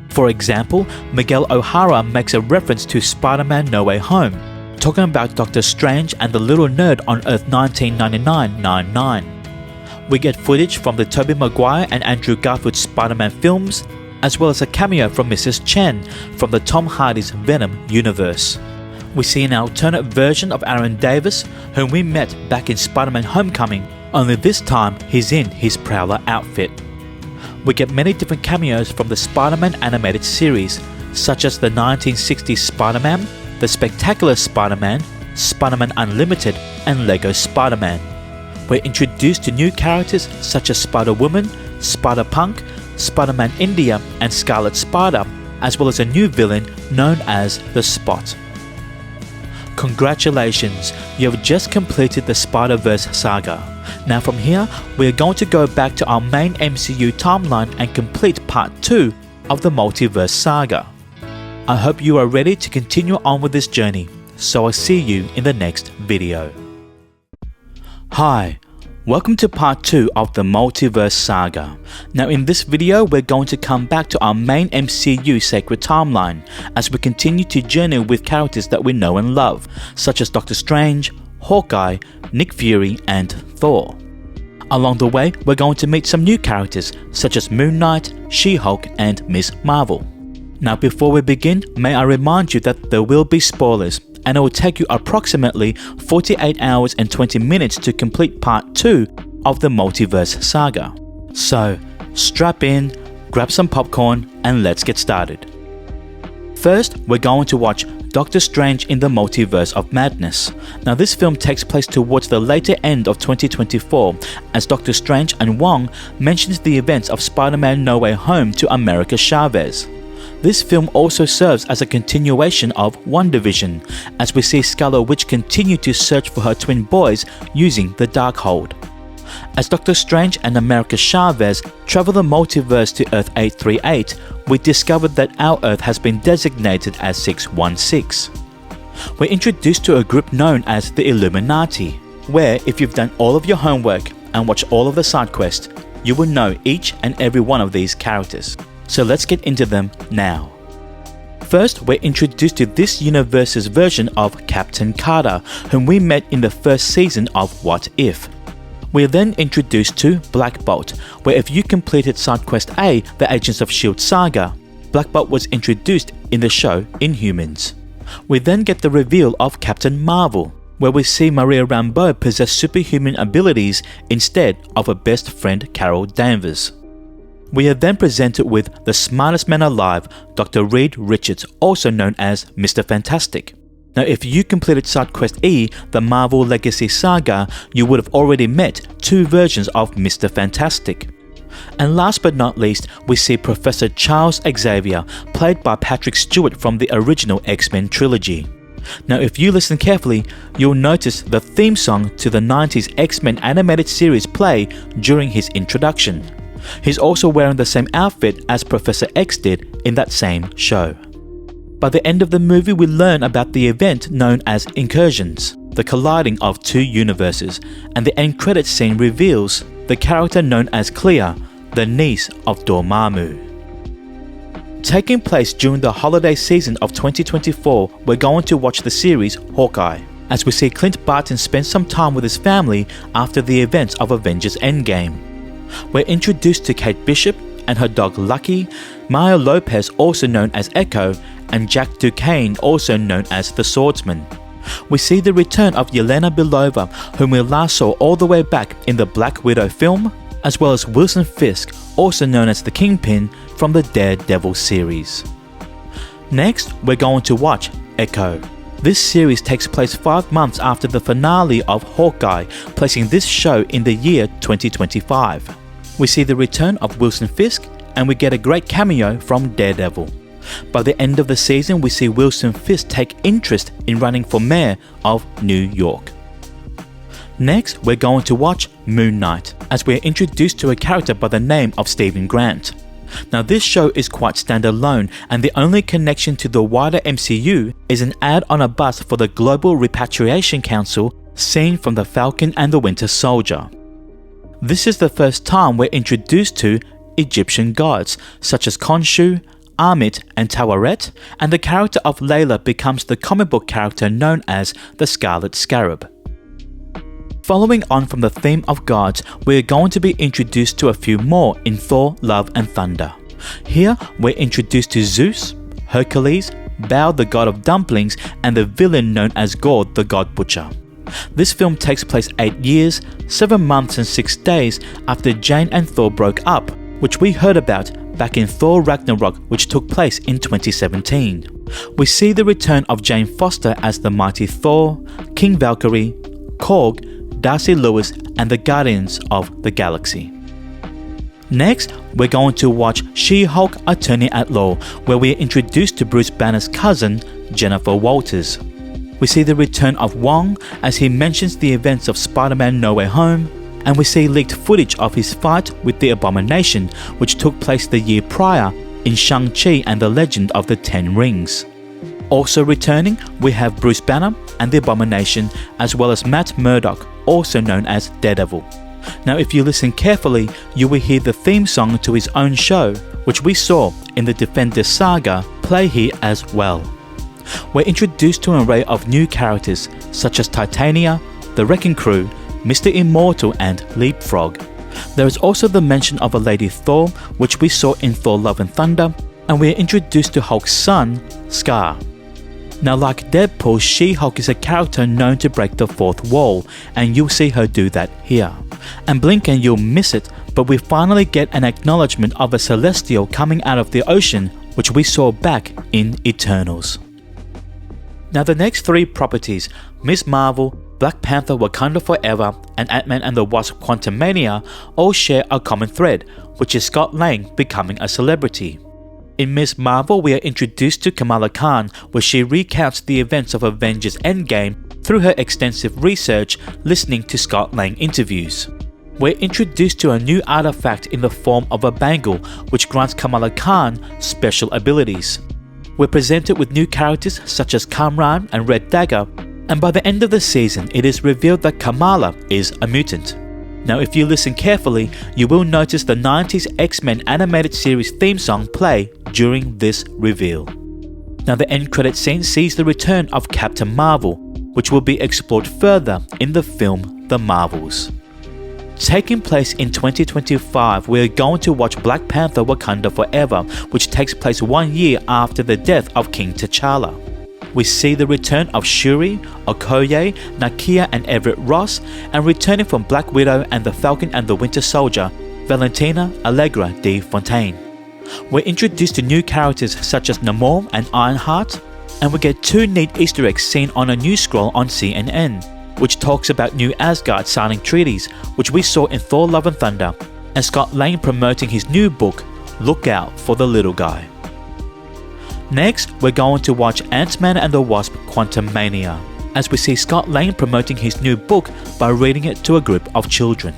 For example, Miguel O'Hara makes a reference to Spider-Man No Way Home. talking about Doctor Strange and the little nerd on Earth 1999-99. We get footage from the Tobey Maguire and Andrew Garfield Spider-Man films, as well as a cameo from Mrs. Chen from the Tom Hardy's Venom universe. We see an alternate version of Aaron Davis, whom we met back in Spider-Man Homecoming, only this time he's in his Prowler outfit. We get many different cameos from the Spider-Man animated series, such as the 1960s Spider-Man, The Spectacular Spider-Man, Spider-Man Unlimited, and Lego Spider-Man. We're introduced to new characters such as Spider-Woman, Spider-Punk, Spider-Man India, and Scarlet Spider, as well as a new villain known as the Spot. Congratulations, you have just completed the Spider-Verse Saga. Now from here, we're going to go back to our main MCU timeline and complete part 2 of the Multiverse Saga. I hope you are ready to continue on with this journey, so I'll see you in the next video. Hi, welcome to part 2 of the Multiverse Saga. Now in this video, we're going to come back to our main MCU sacred timeline as we continue to journey with characters that we know and love, such as Doctor Strange, Hawkeye, Nick Fury, and Thor. Along the way, we're going to meet some new characters such as Moon Knight, She-Hulk, and Ms. Marvel. Now before we begin, may I remind you that there will be spoilers, and it will take you approximately 48 hours and 20 minutes to complete part 2 of the Multiverse Saga. So, strap in, grab some popcorn, and let's get started. First, we're going to watch Doctor Strange in the Multiverse of Madness. Now this film takes place towards the later end of 2024 as Doctor Strange and Wong mentions the events of Spider-Man No Way Home to America Chavez. This film also serves as a continuation of WandaVision, as we see Scarlet Witch continue to search for her twin boys using the Darkhold. As Doctor Strange and America Chavez travel the multiverse to Earth 838, we discovered that our Earth has been designated as 616. We're introduced to a group known as the Illuminati, where if you've done all of your homework and watched all of the side quests, you will know each and every one of these characters. So let's get into them now. First, we're introduced to this universe's version of Captain Carter, whom we met in the first season of What If. We are then introduced to Black Bolt, where if you completed side quest A, the Agents of S.H.I.E.L.D. saga, Black Bolt was introduced in the show Inhumans. We then get the reveal of Captain Marvel, where we see Maria Rambeau possess superhuman abilities instead of her best friend Carol Danvers. We are then presented with the smartest man alive, Dr. Reed Richards, also known as Mr. Fantastic. Now if you completed side quest E, the Marvel Legacy Saga, you would have already met 2 versions of Mr. Fantastic. And last but not least, we see Professor Charles Xavier, played by Patrick Stewart from the original X-Men trilogy. Now if you listen carefully, you'll notice the theme song to the 90s X-Men animated series play during his introduction. He's also wearing the same outfit as Professor X did in that same show. By the end of the movie, we learn about the event known as Incursions, the colliding of 2 universes, and the end credits scene reveals the character known as Clea, the niece of Dormammu. Taking place during the holiday season of 2024, we're going to watch the series Hawkeye, as we see Clint Barton spend some time with his family after the events of Avengers Endgame. We're introduced to Kate Bishop and her dog Lucky, Maya Lopez, also known as Echo, and Jack Duquesne, also known as the Swordsman. We see the return of Yelena Belova, whom we last saw all the way back in the Black Widow film, as well as Wilson Fisk, also known as the Kingpin from the Daredevil series. Next, we're going to watch Echo. This series takes place 5 months after the finale of Hawkeye, placing this show in the year 2025. We see the return of Wilson Fisk, and we get a great cameo from Daredevil. By the end of the season, we see Wilson Fisk take interest in running for mayor of New York. Next, we're going to watch Moon Knight, as we're introduced to a character by the name of Stephen Grant. Now this show is quite standalone, and the only connection to the wider MCU is an ad on a bus for the Global Repatriation Council seen from The Falcon and the Winter Soldier. This is the first time we're introduced to Egyptian gods such as Khonshu, Amit and Tawaret, and the character of Layla becomes the comic book character known as the Scarlet Scarab. Following on from the theme of gods, we are going to be introduced to a few more in Thor, Love and Thunder. Here, we're introduced to Zeus, Hercules, Baal the god of dumplings, and the villain known as Gord the god butcher. This film takes place 8 years, 7 months and 6 days after Jane and Thor broke up, which we heard about back in Thor Ragnarok, which took place in 2017. We see the return of Jane Foster as the mighty Thor, King Valkyrie, Korg, Darcy Lewis, and the Guardians of the Galaxy. Next, we're going to watch She-Hulk Attorney at Law, where we are introduced to Bruce Banner's cousin, Jennifer Walters. We see the return of Wong as he mentions the events of Spider-Man No Way Home, and we see leaked footage of his fight with the Abomination, which took place the year prior in Shang-Chi and the Legend of the Ten Rings. Also returning, we have Bruce Banner and the Abomination, as well as Matt Murdock, also known as Daredevil. Now, if you listen carefully, you will hear the theme song to his own show, which we saw in the Defenders Saga, play here as well. We're introduced to an array of new characters such as Titania, the Wrecking Crew, Mr. Immortal and Leapfrog. There is also the mention of a Lady Thor, which we saw in Thor Love and Thunder, and we are introduced to Hulk's son, Scar. Now, like Deadpool, She-Hulk is a character known to break the fourth wall, and you'll see her do that here. And blink and you'll miss it, but we finally get an acknowledgement of a Celestial coming out of the ocean, which we saw back in Eternals. Now, the next 3 properties, Ms. Marvel, Black Panther Wakanda Forever, and Ant-Man and the Wasp Quantumania, all share a common thread, which is Scott Lang becoming a celebrity. In Ms. Marvel, we are introduced to Kamala Khan, where she recounts the events of Avengers Endgame through her extensive research, listening to Scott Lang interviews. We're introduced to a new artifact in the form of a bangle, which grants Kamala Khan special abilities. We're presented with new characters such as Kamran and Red Dagger, and by the end of the season, it is revealed that Kamala is a mutant. Now, if you listen carefully, you will notice the 90s X-Men animated series theme song play during this reveal. Now, the end credit scene sees the return of Captain Marvel, which will be explored further in the film The Marvels. Taking place in 2025, we are going to watch Black Panther Wakanda Forever, which takes place 1 year after the death of King T'Challa. We see the return of Shuri, Okoye, Nakia and Everett Ross, and returning from Black Widow and the Falcon and the Winter Soldier, Valentina Allegra de Fontaine. We're introduced to new characters such as Namor and Ironheart, and we get 2 neat Easter eggs seen on a news scroll on CNN, which talks about New Asgard signing treaties, which we saw in Thor Love and Thunder, and Scott Lang promoting his new book, Look Out for the Little Guy. Next, we're going to watch Ant-Man and the Wasp Quantumania, as we see Scott Lang promoting his new book by reading it to a group of children.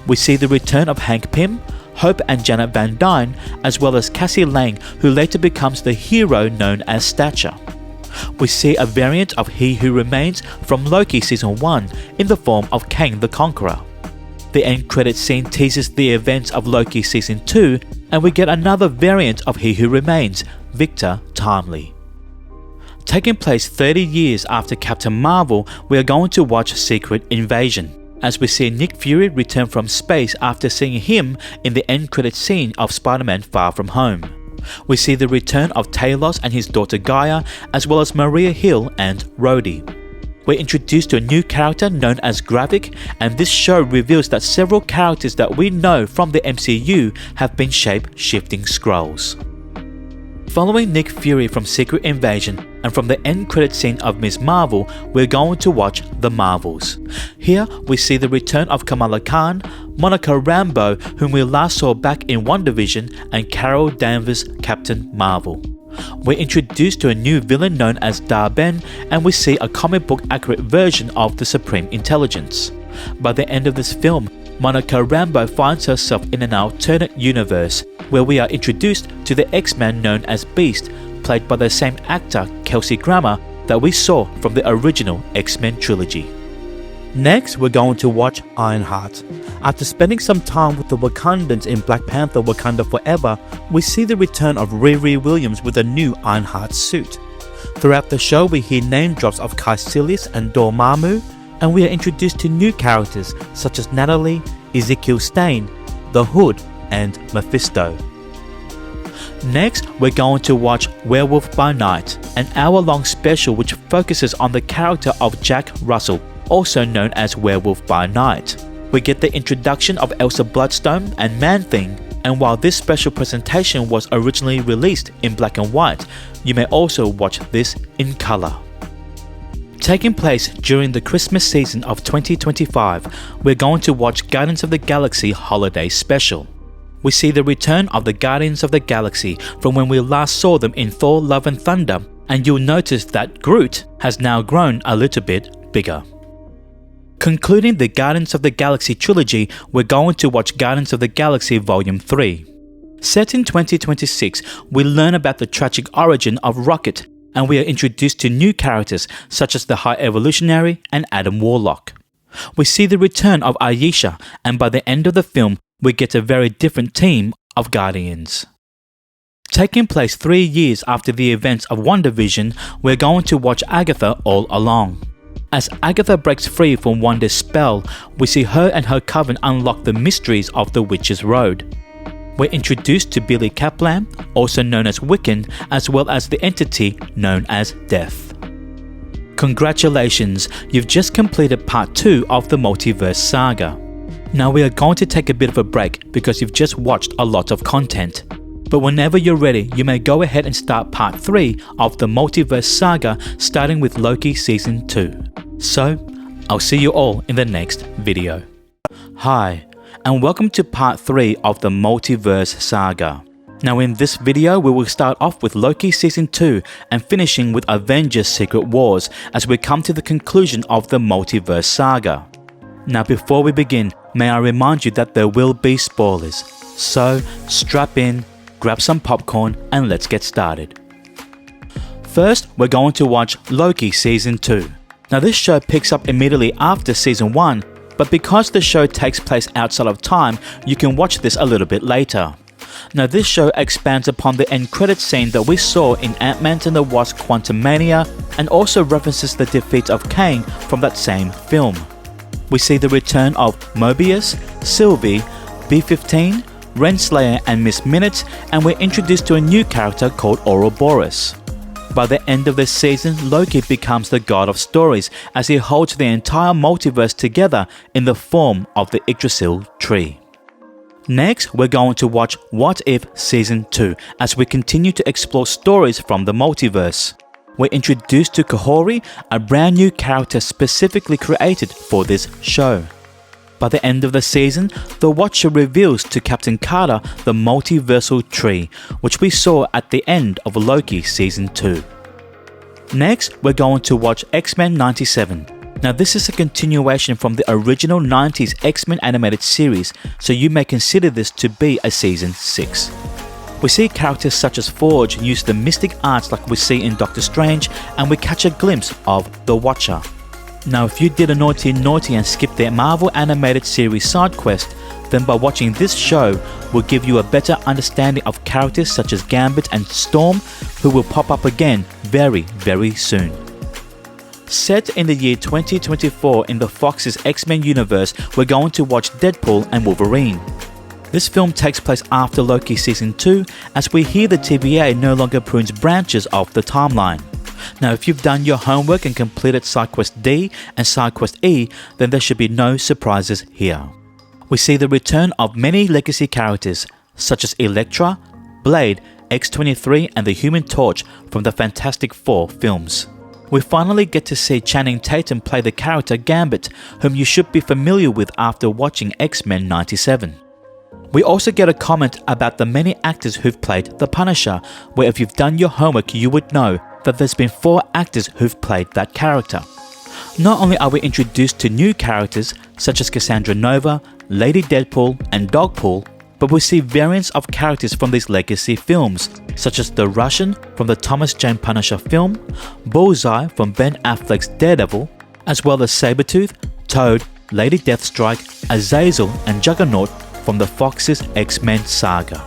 We see the return of Hank Pym, Hope and Janet Van Dyne, as well as Cassie Lang, who later becomes the hero known as Stature. We see a variant of He Who Remains from Loki Season 1 in the form of Kang the Conqueror. The end credit scene teases the events of Loki Season 2, and we get another variant of He Who Remains, Victor Timely. Taking place 30 years after Captain Marvel, we are going to watch Secret Invasion, as we see Nick Fury return from space after seeing him in the end credit scene of Spider-Man Far From Home. We see the return of Talos and his daughter Gaia, as well as Maria Hill and Rhodey. We're introduced to a new character known as Gravik, and this show reveals that several characters that we know from the MCU have been shape-shifting Skrulls. Following Nick Fury from Secret Invasion and from the end credit scene of Ms. Marvel, we're going to watch The Marvels. Here we see the return of Kamala Khan, Monica Rambeau, whom we last saw back in WandaVision, and Carol Danvers, Captain Marvel. We're introduced to a new villain known as Dar-Ben, and we see a comic book accurate version of the Supreme Intelligence. By the end of this film, Monica Rambeau finds herself in an alternate universe, where we are introduced to the X-Man known as Beast, played by the same actor Kelsey Grammer that we saw from the original X-Men trilogy. Next, we're going to watch Ironheart. After spending some time with the Wakandans in Black Panther Wakanda Forever, we see the return of Riri Williams with a new Ironheart suit. Throughout the show, we hear name drops of Caecilius and Dormammu, and we are introduced to new characters such as Natalie, Ezekiel Stane, The Hood, and Mephisto. Next, we're going to watch Werewolf by Night, an hour-long special which focuses on the character of Jack Russell, also known as Werewolf by Night. We get the introduction of Elsa Bloodstone and Man-Thing, and while this special presentation was originally released in black and white, you may also watch this in colour. Taking place during the Christmas season of 2025, we're going to watch Guardians of the Galaxy Holiday Special. We see the return of the Guardians of the Galaxy from when we last saw them in Thor Love and Thunder, and you'll notice that Groot has now grown a little bit bigger. Concluding the Guardians of the Galaxy trilogy, we're going to watch Guardians of the Galaxy Volume 3. Set in 2026, we learn about the tragic origin of Rocket, and we are introduced to new characters such as the High Evolutionary and Adam Warlock. We see the return of Ayesha, and by the end of the film, we get a very different team of Guardians. Taking place 3 years after the events of WandaVision, we're going to watch Agatha All Along. As Agatha breaks free from Wanda's spell, we see her and her coven unlock the mysteries of the Witch's Road. We're introduced to Billy Kaplan, also known as Wiccan, as well as the entity known as Death. Congratulations, you've just completed part 2 of the Multiverse Saga. Now we are going to take a bit of a break because you've just watched a lot of content. But whenever you're ready, you may go ahead and start part 3 of the Multiverse Saga, starting with Loki Season 2. So, I'll see you all in the next video. Hi, and welcome to part 3 of the Multiverse Saga. Now in this video, we will start off with Loki Season 2 and finishing with Avengers Secret Wars as we come to the conclusion of the Multiverse Saga. Now before we begin, may I remind you that there will be spoilers. So, strap in, grab some popcorn, and let's get started. First, we're going to watch Loki Season 2. Now this show picks up immediately after Season 1, but because the show takes place outside of time, you can watch this a little bit later. Now this show expands upon the end credits scene that we saw in Ant-Man and the Wasp Quantumania, and also references the defeat of Kang from that same film. We see the return of Mobius, Sylvie, B-15, Renslayer and Miss Minutes, and we're introduced to a new character called Ouroboros. By the end of this season, Loki becomes the god of stories as he holds the entire multiverse together in the form of the Yggdrasil tree. Next, we're going to watch What If Season 2 as we continue to explore stories from the multiverse. We're introduced to Kahori, a brand new character specifically created for this show. By the end of the season, the Watcher reveals to Captain Carter the multiversal tree, which we saw at the end of Loki Season 2. Next, we're going to watch X-Men 97. Now this is a continuation from the original 90s X-Men animated series, so you may consider this to be a Season 6. We see characters such as Forge use the mystic arts like we see in Doctor Strange, and we catch a glimpse of the Watcher. Now if you did a naughty and skipped the Marvel animated series side quest, then by watching this show will give you a better understanding of characters such as Gambit and Storm, who will pop up again very, very soon. Set in the year 2024 in the Fox's X-Men universe, we're going to watch Deadpool and Wolverine. This film takes place after Loki Season 2 as we hear the TVA no longer prunes branches of the timeline. Now if you've done your homework and completed SideQuest D and SideQuest E, then there should be no surprises here. We see the return of many legacy characters such as Elektra, Blade, X-23 and the Human Torch from the Fantastic Four films. We finally get to see Channing Tatum play the character Gambit, whom you should be familiar with after watching X-Men 97. We also get a comment about the many actors who've played the Punisher, where if you've done your homework you would know that there's been 4 actors who've played that character. Not only are we introduced to new characters such as Cassandra Nova, Lady Deadpool and Dogpool, but we see variants of characters from these legacy films, such as the Russian from the Thomas Jane Punisher film, Bullseye from Ben Affleck's Daredevil, as well as Sabretooth, Toad, Lady Deathstrike, Azazel and Juggernaut from the Fox's X-Men saga.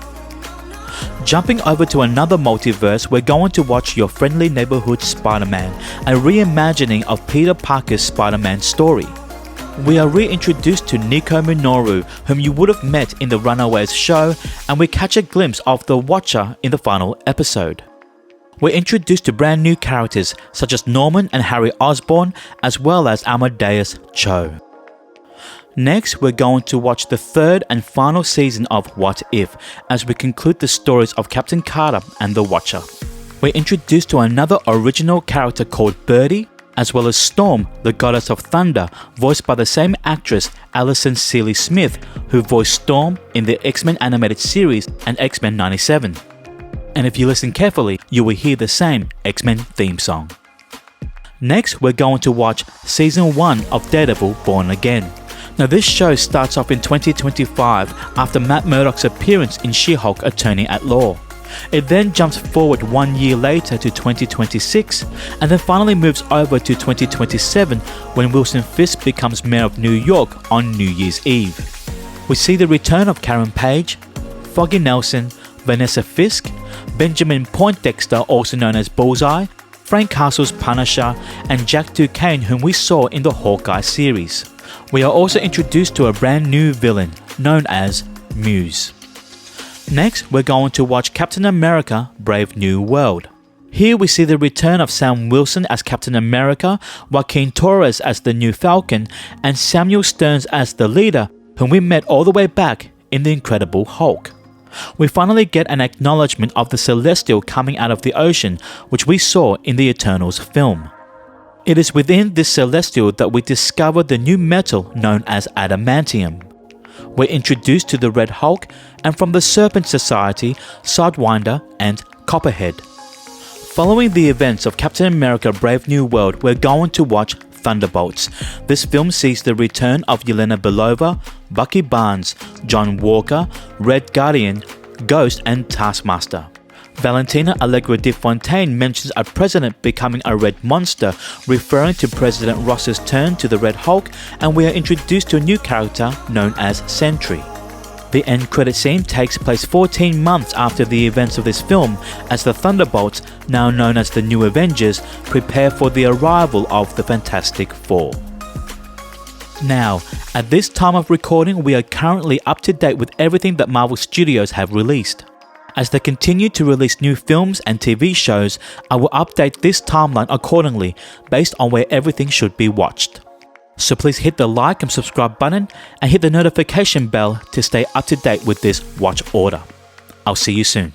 Jumping over to another multiverse, we're going to watch Your Friendly Neighborhood Spider-Man, a reimagining of Peter Parker's Spider-Man story. We are reintroduced to Nico Minoru, whom you would have met in the Runaways show, and we catch a glimpse of the Watcher in the final episode. We're introduced to brand new characters such as Norman and Harry Osborn, as well as Amadeus Cho. Next, we're going to watch the third and final season of What If, as we conclude the stories of Captain Carter and the Watcher. We're introduced to another original character called Birdie, as well as Storm, the Goddess of Thunder, voiced by the same actress Alison Seeley Smith, who voiced Storm in the X-Men animated series and X-Men 97. And if you listen carefully, you will hear the same X-Men theme song. Next, we're going to watch Season 1 of Daredevil Born Again. Now this show starts off in 2025 after Matt Murdock's appearance in She-Hulk Attorney at Law. It then jumps forward 1 year later to 2026 and then finally moves over to 2027 when Wilson Fisk becomes Mayor of New York on New Year's Eve. We see the return of Karen Page, Foggy Nelson, Vanessa Fisk, Benjamin Poindexter, also known as Bullseye, Frank Castle's Punisher, and Jack Duquesne, whom we saw in the Hawkeye series. We are also introduced to a brand new villain known as Muse. Next, we're going to watch Captain America Brave New World. Here we see the return of Sam Wilson as Captain America, Joaquin Torres as the new Falcon, and Samuel Stearns as the leader, whom we met all the way back in The Incredible Hulk. We finally get an acknowledgement of the Celestial coming out of the ocean, which we saw in the Eternals film. It is within this Celestial that we discover the new metal known as adamantium. We're introduced to the Red Hulk, and from the Serpent Society, Sidewinder and Copperhead. Following the events of Captain America Brave New World, we're going to watch Thunderbolts. This film sees the return of Yelena Belova, Bucky Barnes, John Walker, Red Guardian, Ghost and Taskmaster. Valentina Allegra de Fontaine mentions a president becoming a red monster, referring to President Ross's turn to the Red Hulk, and we are introduced to a new character known as Sentry. The end credit scene takes place 14 months after the events of this film, as the Thunderbolts, now known as the New Avengers, prepare for the arrival of the Fantastic Four. Now, at this time of recording, we are currently up to date with everything that Marvel Studios have released. As they continue to release new films and TV shows, I will update this timeline accordingly based on where everything should be watched. So please hit the like and subscribe button and hit the notification bell to stay up to date with this watch order. I'll see you soon.